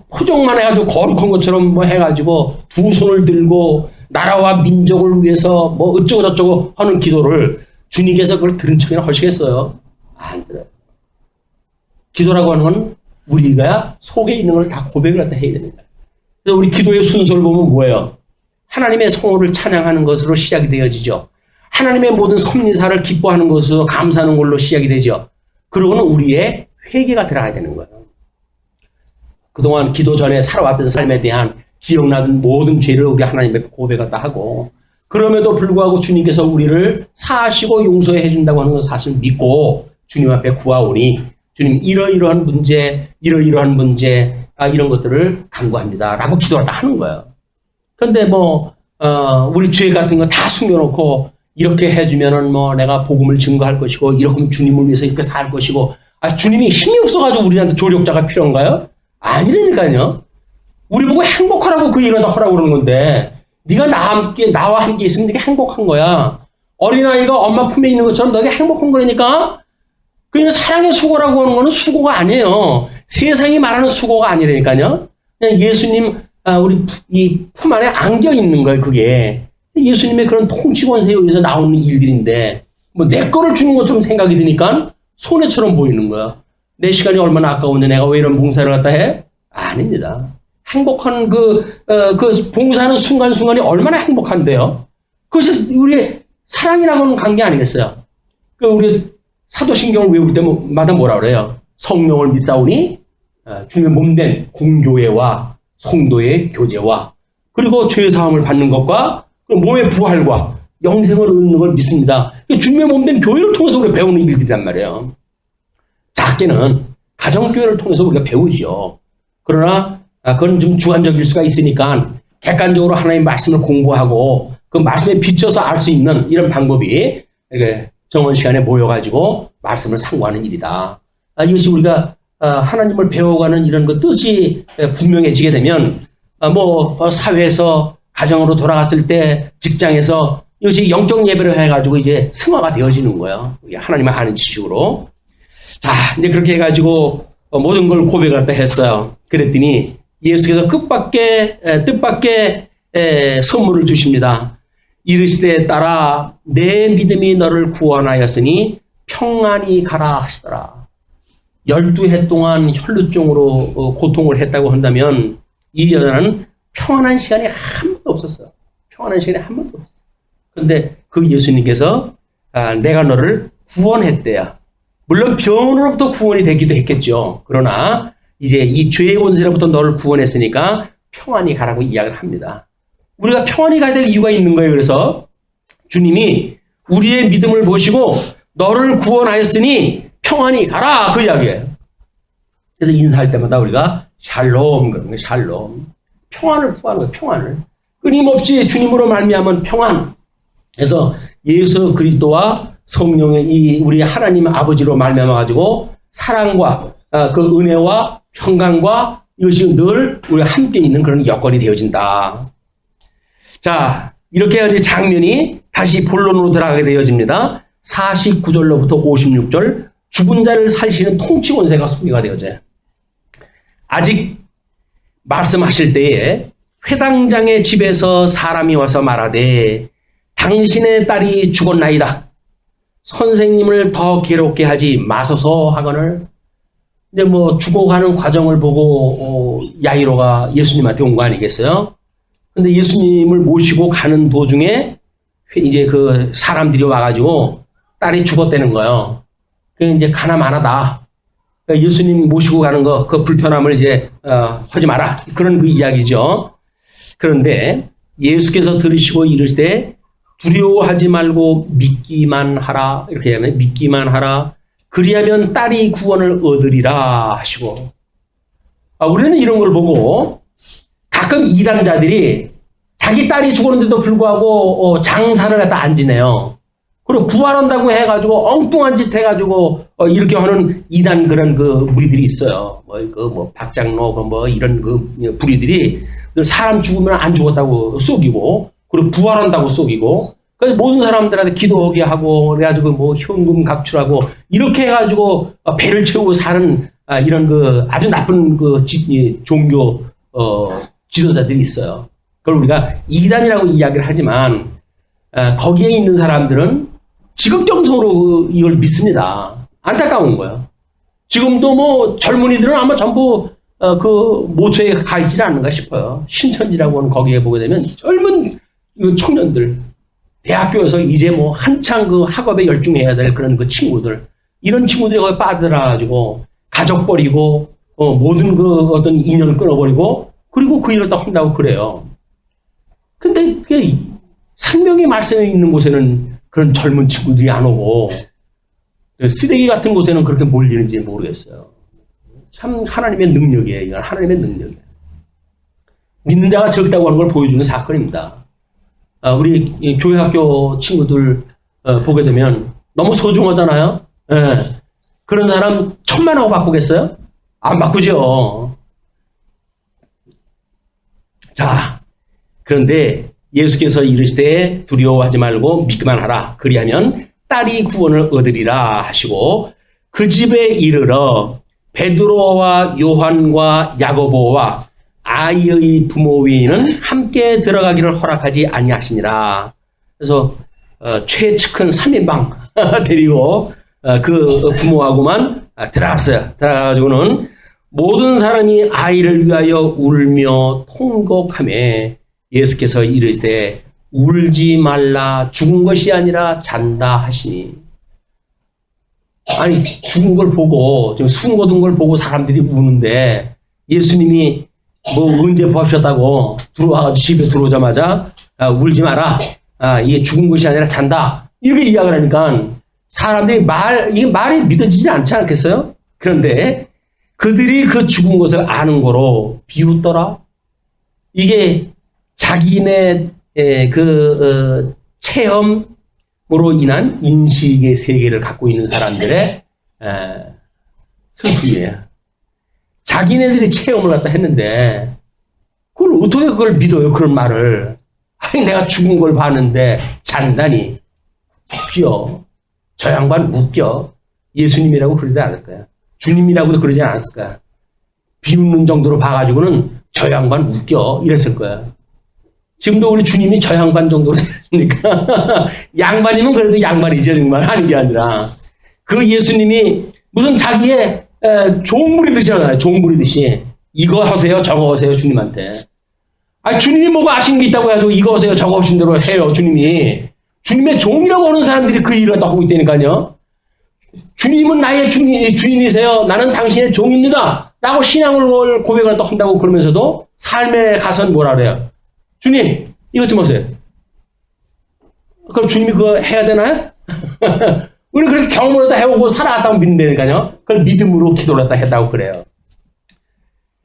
포장만 해가지고 거룩한 것처럼 해가지고, 두 손을 들고, 나라와 민족을 위해서 어쩌고저쩌고 하는 기도를 주님께서 그걸 들은 척이나 하시겠어요? 안 그래요. 기도라고 하는 건 우리가 속에 있는 걸 다 고백을 갖다 해야 됩니다. 그래서 우리 기도의 순서를 보면 뭐예요? 하나님의 성호를 찬양하는 것으로 시작이 되어지죠. 하나님의 모든 섭리사를 기뻐하는 것으로 감사하는 걸로 시작이 되죠. 그러고는 우리의 회개가 들어가야 되는 거예요. 그동안 기도 전에 살아왔던 삶에 대한 기억나는 모든 죄를 우리 하나님의 고백을 다 하고, 그럼에도 불구하고 주님께서 우리를 사하시고 용서해 준다고 하는 것을 사실 믿고 주님 앞에 구하오니 주님 이러이러한 문제 이런 것들을 간구합니다 라고 기도를 다 하는 거예요. 그런데 우리 죄 같은 거 다 숨겨놓고 이렇게 해주면은 내가 복음을 증거할 것이고 이렇게 하면 주님을 위해서 이렇게 살 것이고, 주님이 힘이 없어가지고 우리한테 조력자가 필요한가요? 아니라니까요. 우리 보고 행복하라고 그 일을 하라고 그러는 건데, 네가 나와 함께 있으면 네가 행복한 거야. 어린아이가 엄마 품에 있는 것처럼 너가 행복한 거라니까. 그냥 사랑의 수고라고 하는 거는 수고가 아니에요. 세상이 말하는 수고가 아니라니까요. 그냥 예수님 우리 이 품 안에 안겨 있는 거예요. 그게 예수님의 그런 통치 권세에 의해서 나오는 일들인데, 내 거를 주는 것처럼 생각이 드니까 손해처럼 보이는 거야. 내 시간이 얼마나 아까운데 내가 왜 이런 봉사를 갖다 해? 아닙니다. 행복한 그 봉사하는 순간순간이 얼마나 행복한데요. 그것이 우리의 사랑이라고 하는 관계 아니겠어요? 우리 사도신경을 외울 때마다 뭐라 그래요? 성령을 믿사오니 주님의 몸된 공교회와 성도의 교제와 그리고 죄사함을 받는 것과 몸의 부활과 영생을 얻는 걸 믿습니다. 주님의 몸된 교회를 통해서 우리가 배우는 일들이란 말이에요. 작게는 가정교회를 통해서 우리가 배우죠. 그러나 그건 좀 주관적일 수가 있으니까 객관적으로 하나님의 말씀을 공부하고 그 말씀에 비춰서 알 수 있는 이런 방법이 정원 시간에 모여가지고 말씀을 상고하는 일이다. 이것이 우리가 하나님을 배워가는 이런 그 뜻이 분명해지게 되면 사회에서 가정으로 돌아갔을 때 직장에서 이것이 영적 예배를 해가지고 이제 승화가 되어지는 거예요. 하나님을 아는 지식으로. 자, 이제 그렇게 해가지고 모든 걸 고백을 했어요. 그랬더니 예수께서 뜻밖의 선물을 주십니다. 이르시되 따라 내 믿음이 너를 구원하였으니 평안히 가라 하시더라. 12해 동안 혈루증으로 고통을 했다고 한다면 이 여자는 평안한 시간이 한 번도 없었어요. 평안한 시간이 한 번도 없었어요. 그런데 그 예수님께서 내가 너를 구원했대요. 물론 병으로부터 구원이 되기도 했겠죠. 그러나 이제 이 죄의 권세로부터 너를 구원했으니까 평안히 가라고 이야기를 합니다. 우리가 평안히 가야 될 이유가 있는 거예요. 그래서 주님이 우리의 믿음을 보시고 너를 구원하였으니 평안히 가라 그 이야기예요. 그래서 인사할 때마다 우리가 샬롬 그런 거예요. 샬롬. 평안을 구하는 거예요. 평안을. 끊임없이 주님으로 말미암은 평안. 그래서 예수 그리스도와 성령의 이 우리 하나님 아버지로 말미암아 가지고 사랑과 그 은혜와 평강과 이것이 늘 우리가 함께 있는 그런 여건이 되어진다. 자, 이렇게 장면이 다시 본론으로 들어가게 되어집니다. 49절로부터 56절 죽은 자를 살리시는 통치 권세가 소개가 되어져요. 아직 말씀하실 때에 회당장의 집에서 사람이 와서 말하되 당신의 딸이 죽었나이다. 선생님을 더 괴롭게 하지 마소서 하거늘. 근데 죽어가는 과정을 보고 야이로가 예수님한테 온 거 아니겠어요? 근데 예수님을 모시고 가는 도중에 이제 그 사람들이 와가지고 딸이 죽었다는 거예요. 그 이제 가나마나다. 그러니까 예수님 모시고 가는 거 그 불편함을 이제 하지 마라. 그런 그 이야기죠. 그런데 예수께서 들으시고 이르시되 두려워하지 말고 믿기만 하라. 이렇게 하면 믿기만 하라. 그리하면 딸이 구원을 얻으리라 하시고. 우리는 이런 걸 보고 가끔 이단자들이 자기 딸이 죽었는데도 불구하고 장사를 갖다 안 지내요. 그리고 구할한다고 해가지고 엉뚱한 짓 해가지고 이렇게 하는 이단 그런 그 무리들이 있어요. 박장로 이런 그 부리들이 사람 죽으면 안 죽었다고 속이고, 그리고 부활한다고 속이고, 그래서 모든 사람들한테 기도하게 하고, 그래가지고 현금 각출하고, 이렇게 해가지고 배를 채우고 사는 이런 그 아주 나쁜 그 종교 지도자들이 있어요. 그걸 우리가 이단이라고 이야기를 하지만, 거기에 있는 사람들은 지극정성으로 이걸 믿습니다. 안타까운 거예요. 지금도 젊은이들은 아마 전부 그 모처에 가 있지는 않는가 싶어요. 신천지라고 하는 거기에 보게 되면 젊은 청년들, 대학교에서 이제 한창 그 학업에 열중해야 될 그런 그 친구들, 이런 친구들이 거기 빠져나가지고 가족 버리고 모든 그 어떤 인연을 끊어버리고, 그리고 그 일을 또 한다고 그래요. 근데 그게 생명의 말씀에 있는 곳에는 그런 젊은 친구들이 안 오고, 쓰레기 같은 곳에는 그렇게 몰리는지 모르겠어요. 참 하나님의 능력이에요. 이건 하나님의 능력이에요. 믿는 자가 적다고 하는 걸 보여주는 사건입니다. 우리 교회 학교 친구들 보게 되면 너무 소중하잖아요. 예. 그런 사람 1,000만 하고 바꾸겠어요? 안 바꾸죠. 자, 그런데 예수께서 이르시되 두려워하지 말고 믿기만 하라. 그리하면 딸이 구원을 얻으리라 하시고, 그 집에 이르러 베드로와 요한과 야고보와 아이의 부모 외에는 함께 들어가기를 허락하지 아니하시니라. 그래서 최측근 3인방 데리고 그 부모하고만 들어갔어요. 들어가가지고는 모든 사람이 아이를 위하여 울며 통곡하며 예수께서 이르시되 울지 말라, 죽은 것이 아니라 잔다 하시니. 아니, 죽은 걸 보고, 지금 숨거둔 걸 보고 사람들이 우는데, 예수님이 언제 보셨다고 들어와가지고 집에 들어오자마자, 울지 마라. 이게 죽은 것이 아니라 잔다. 이렇게 이야기를 하니까, 사람들이 이게 말이 믿어지지 않지 않겠어요? 그런데, 그들이 그 죽은 것을 아는 거로 비웃더라. 이게 자기네 체험으로 인한 인식의 세계를 갖고 있는 사람들의 슬픔이에요. 자기네들이 체험을 갖다 했는데 그걸 어떻게 그걸 믿어요? 그런 말을. 아니, 내가 죽은 걸 봤는데 잔다니. 웃겨. 저 양반 웃겨. 예수님이라고 그러지 않을 거야. 주님이라고도 그러지 않았을 거야. 비웃는 정도로 봐가지고는 저 양반 웃겨 이랬을 거야. 지금도 우리 주님이 저 양반 정도로 되니까 양반이면 그래도 양반이죠. 정말 하는 게 아니라 그 예수님이 무슨 자기의 종부리듯이잖아요. 종부리듯이 이거 하세요 저거 하세요 주님한테. 아니, 주님이 뭐가 아신 게 있다고 해도 이거 하세요 저거 하신 대로 해요. 주님이 주님의 종이라고 하는 사람들이 그 일을 하고 있다니까요. 주님은 나의 주인이세요. 나는 당신의 종입니다. 라고 신앙을 고백을 또 한다고 그러면서도 삶에 가서는 뭐라 그래요? 주님, 이것 좀 하세요. 그럼 주님이 그거 해야 되나요? 우리 그렇게 경험을 다 해오고 살아왔다고 믿는다니까요. 그걸 믿음으로 기도를 했다고 그래요.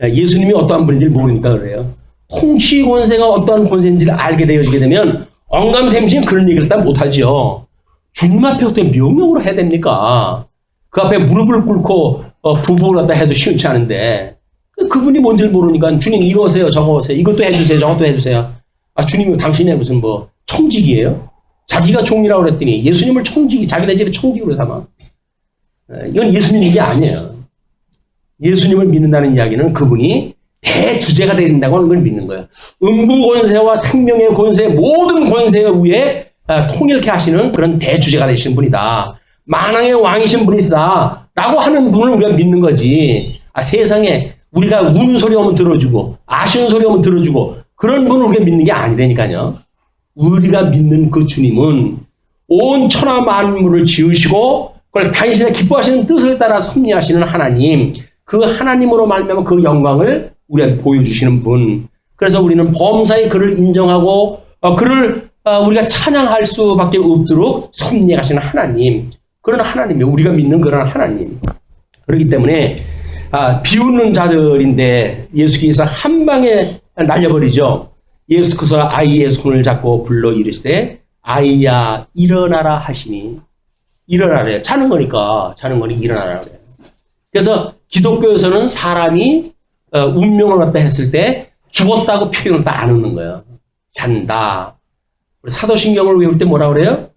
예수님이 어떠한 분인지 모르니까 그래요. 통치 권세가 어떠한 권세인지를 알게 되어지게 되면 언감생심 그런 얘기를 다 못하지요. 주님 앞에 어떻게 명령으로 해야 됩니까? 그 앞에 무릎을 꿇고 부부를 갖다 해도 쉬운치 않은데 그분이 뭔지를 모르니까 주님 이거 하세요 저거 하세요 이것도 해주세요 저것도 해주세요. 주님이 당신의 무슨 청직이에요? 자기가 종이라고 그랬더니 예수님을 자기네 집에 청직으로 삼아. 이건 예수님 얘기 아니에요. 예수님을 믿는다는 이야기는 그분이 대주제가 된다고 하는 걸 믿는 거예요. 음부 권세와 생명의 권세 모든 권세 위에 통일케 하시는 그런 대주제가 되시는 분이다. 만왕의 왕이신 분이시다. 라고 하는 분을 우리가 믿는 거지. 세상에 우리가 우는 소리 오면 들어주고 아쉬운 소리 오면 들어주고 그런 분을 우리가 믿는 게 아니라니까요. 우리가 믿는 그 주님은 온 천하 만물을 지으시고 그걸 당신의 기뻐하시는 뜻을 따라 섭리하시는 하나님, 그 하나님으로 말미암아 그 영광을 우리한테 보여주시는 분. 그래서 우리는 범사의 그를 인정하고 그를 우리가 찬양할 수밖에 없도록 섭리하시는 하나님, 그런 하나님이에요. 우리가 믿는 그런 하나님. 그렇기 때문에 비웃는 자들인데 예수께서 한 방에 날려버리죠. 예수께서 아이의 손을 잡고 불러 이르시되 아이야 일어나라 하시니, 일어나래요. 자는 거니까 일어나라 그래요. 그래서 기독교에서는 사람이 운명을 갖다 했을 때 죽었다고 표현을 다 안 하는 거예요. 잔다. 사도신경을 외울 때 뭐라 그래요?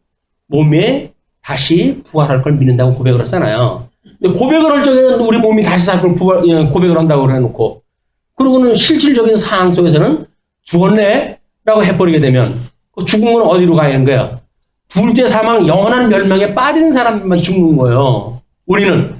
몸에 다시 부활할 걸 믿는다고 고백을 하잖아요. 근데 고백을 할 적에는 우리 몸이 다시 살 걸 고백을 한다고 해놓고, 그러고는 실질적인 상황 속에서는 죽었네? 라고 해버리게 되면 그 죽음은 어디로 가는 거예요? 둘째 사망, 영원한 멸망에 빠지는 사람만 죽는 거예요. 우리는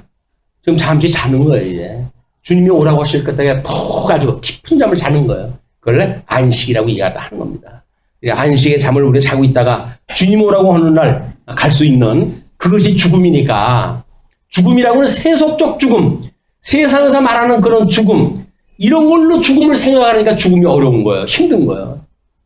지금 잠시 자는 거예요, 이제. 주님이 오라고 하실 것다가 푹 가지고 깊은 잠을 자는 거예요. 그걸 안식이라고 이야기하는 겁니다. 안식의 잠을 우리가 자고 있다가 주님 오라고 하는 날 갈 수 있는 그것이 죽음이니까, 죽음이라고는 세속적 죽음, 세상에서 말하는 그런 죽음, 이런 걸로 죽음을 생각하니까 죽음이 어려운 거예요. 힘든 거예요.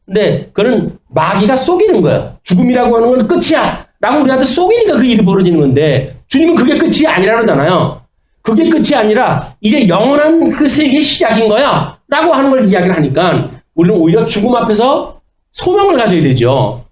근데 그는 마귀가 속이는 거예요. 죽음이라고 하는 건 끝이야 라고 우리한테 속이니까 그 일이 벌어지는 건데, 주님은 그게 끝이 아니라 그러잖아요. 그게 끝이 아니라 이제 영원한 그 세계의 시작인 거야 라고 하는 걸 이야기를 하니까 우리는 오히려 죽음 앞에서 소망을 가져야 되죠.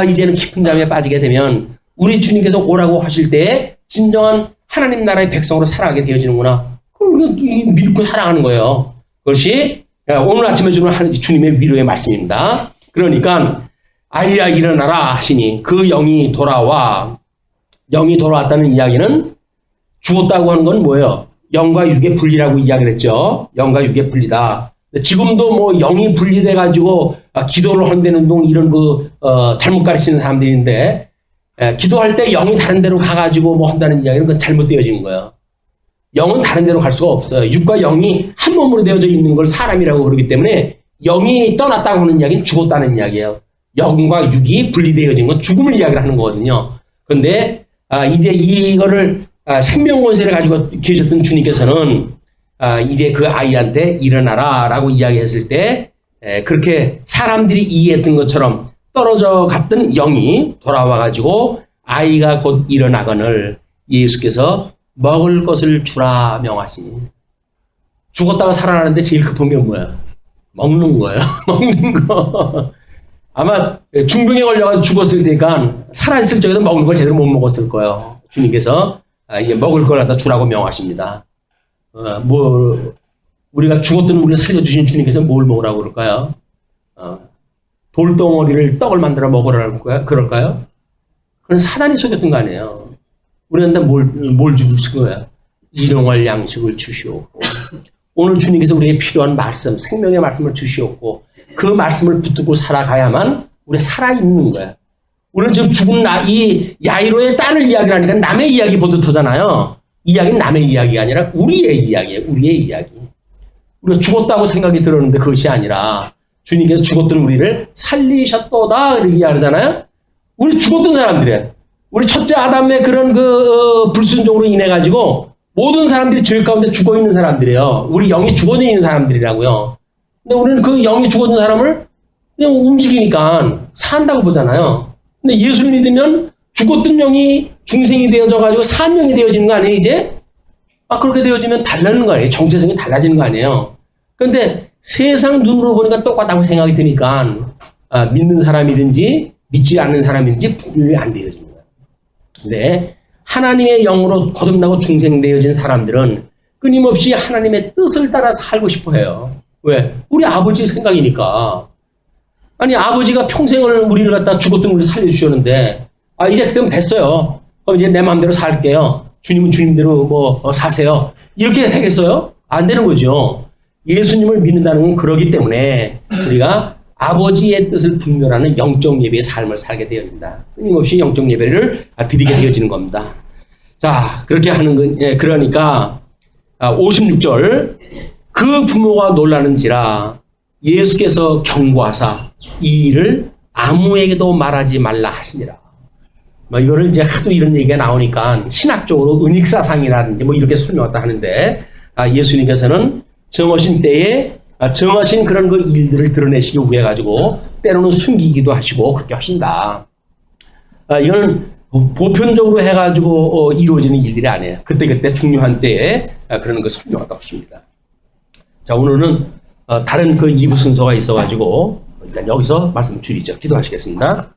이제는 깊은 잠에 빠지게 되면 우리 주님께서 오라고 하실 때 진정한 하나님 나라의 백성으로 살아가게 되어지는구나. 그걸 우리가 믿고 살아가는 거예요. 그것이 오늘 아침에 주는 주님의 위로의 말씀입니다. 그러니까 아이야 일어나라 하시니 그 영이 돌아와, 영이 돌아왔다는 이야기는 죽었다고 하는 건 뭐예요? 영과 육의 분리라고 이야기를 했죠. 영과 육의 분리다. 지금도 뭐 영이 분리돼가지고 기도를 한다는 동 이런 잘못 가르치는 사람들인데, 기도할 때 영이 다른 데로 가가지고 뭐 한다는 이야기는 그건 잘못되어진 거예요. 영은 다른 데로 갈 수가 없어요. 육과 영이 한 몸으로 되어져 있는 걸 사람이라고 그러기 때문에 영이 떠났다고 하는 이야기는 죽었다는 이야기예요. 영과 육이 분리되어진 건 죽음을 이야기를 하는 거거든요. 그런데 이제 이거를 생명 권세를 가지고 계셨던 주님께서는 이제 그 아이한테 일어나라 라고 이야기했을 때 그렇게 사람들이 이해했던 것처럼 떨어져 갔던 영이 돌아와가지고 아이가 곧 일어나거늘 예수께서 먹을 것을 주라 명하시니, 죽었다가 살아나는데 제일 급한 게 뭐야? 먹는 거예요. 먹는 거. 아마 중병에 걸려가지고 죽었을 때니까 살아있을 적에도 먹는 걸 제대로 못 먹었을 거예요. 주님께서 이게 먹을 걸 갖다 주라고 명하십니다. 우리가 죽었던 우리를 살려주신 주님께서 뭘 먹으라고 그럴까요? 돌덩어리를 떡을 만들어 먹으라고 그럴까요? 그건 사단이 속였던 거 아니에요. 우리한테 뭘 주실 거예요? 일용할 양식을 주시옵고, 오늘 주님께서 우리에게 필요한 말씀, 생명의 말씀을 주시옵고, 그 말씀을 붙들고 살아가야만 우리가 살아있는 거예요. 우리는 지금 죽은 이 야이로의 딸을 이야기하니까 남의 이야기 보듯하잖아요. 이야기는 남의 이야기가 아니라 우리의 이야기예요. 우리의 이야기. 우리가 죽었다고 생각이 들었는데 그것이 아니라 주님께서 죽었던 우리를 살리셨도다 이렇게 이야기하잖아요. 우리 죽었던 사람들이에요. 우리 첫째 아담의 그런 불순종으로 인해 가지고 모든 사람들이 죄 가운데 죽어 있는 사람들이에요. 우리 영이 죽어 있는 사람들이라고요. 근데 우리는 그 영이 죽어 있는 사람을 그냥 움직이니까 산다고 보잖아요. 근데 예수를 믿으면 죽었던 영이 중생이 되어져 가지고 산 영이 되어지는 거 아니에요, 이제? 그렇게 되어지면 달라지는 거 아니에요? 정체성이 달라지는 거 아니에요? 그런데 세상 눈으로 보니까 똑같다고 생각이 드니까 믿는 사람이든지 믿지 않는 사람이든지 분별이 안 되어지는 거예요. 근데 하나님의 영으로 거듭나고 중생되어진 사람들은 끊임없이 하나님의 뜻을 따라 살고 싶어 해요. 왜? 우리 아버지 생각이니까. 아니, 아버지가 평생을 우리를 갖다 죽었던 우리를 살려주셨는데, 이제 그럼 됐어요. 그럼 이제 내 마음대로 살게요. 주님은 주님대로 사세요. 이렇게 되겠어요? 안 되는 거죠. 예수님을 믿는다는 건 그러기 때문에 우리가 아버지의 뜻을 분별하는 영적 예배의 삶을 살게 되어진다. 끊임없이 영적 예배를 드리게 되어지는 겁니다. 자, 그렇게 하는 건, 그러니까, 56절. 그 부모가 놀라는지라 예수께서 경고하사 이 일을 아무에게도 말하지 말라 하시니라. 이거를 이제 하도 이런 얘기가 나오니까 신학적으로 은익사상이라든지 이렇게 설명했다 하는데, 예수님께서는 정하신 때에 정하신 그런 일들을 드러내시기 위해 가지고 때로는 숨기기도 하시고 그렇게 하신다. 이거는 보편적으로 해가지고 이루어지는 일들이 아니에요. 그때그때 중요한 때에 그러는 거 설명하다 하십니다. 자, 오늘은 다른 그 2부 순서가 있어가지고 일단 여기서 말씀 줄이죠. 기도하시겠습니다.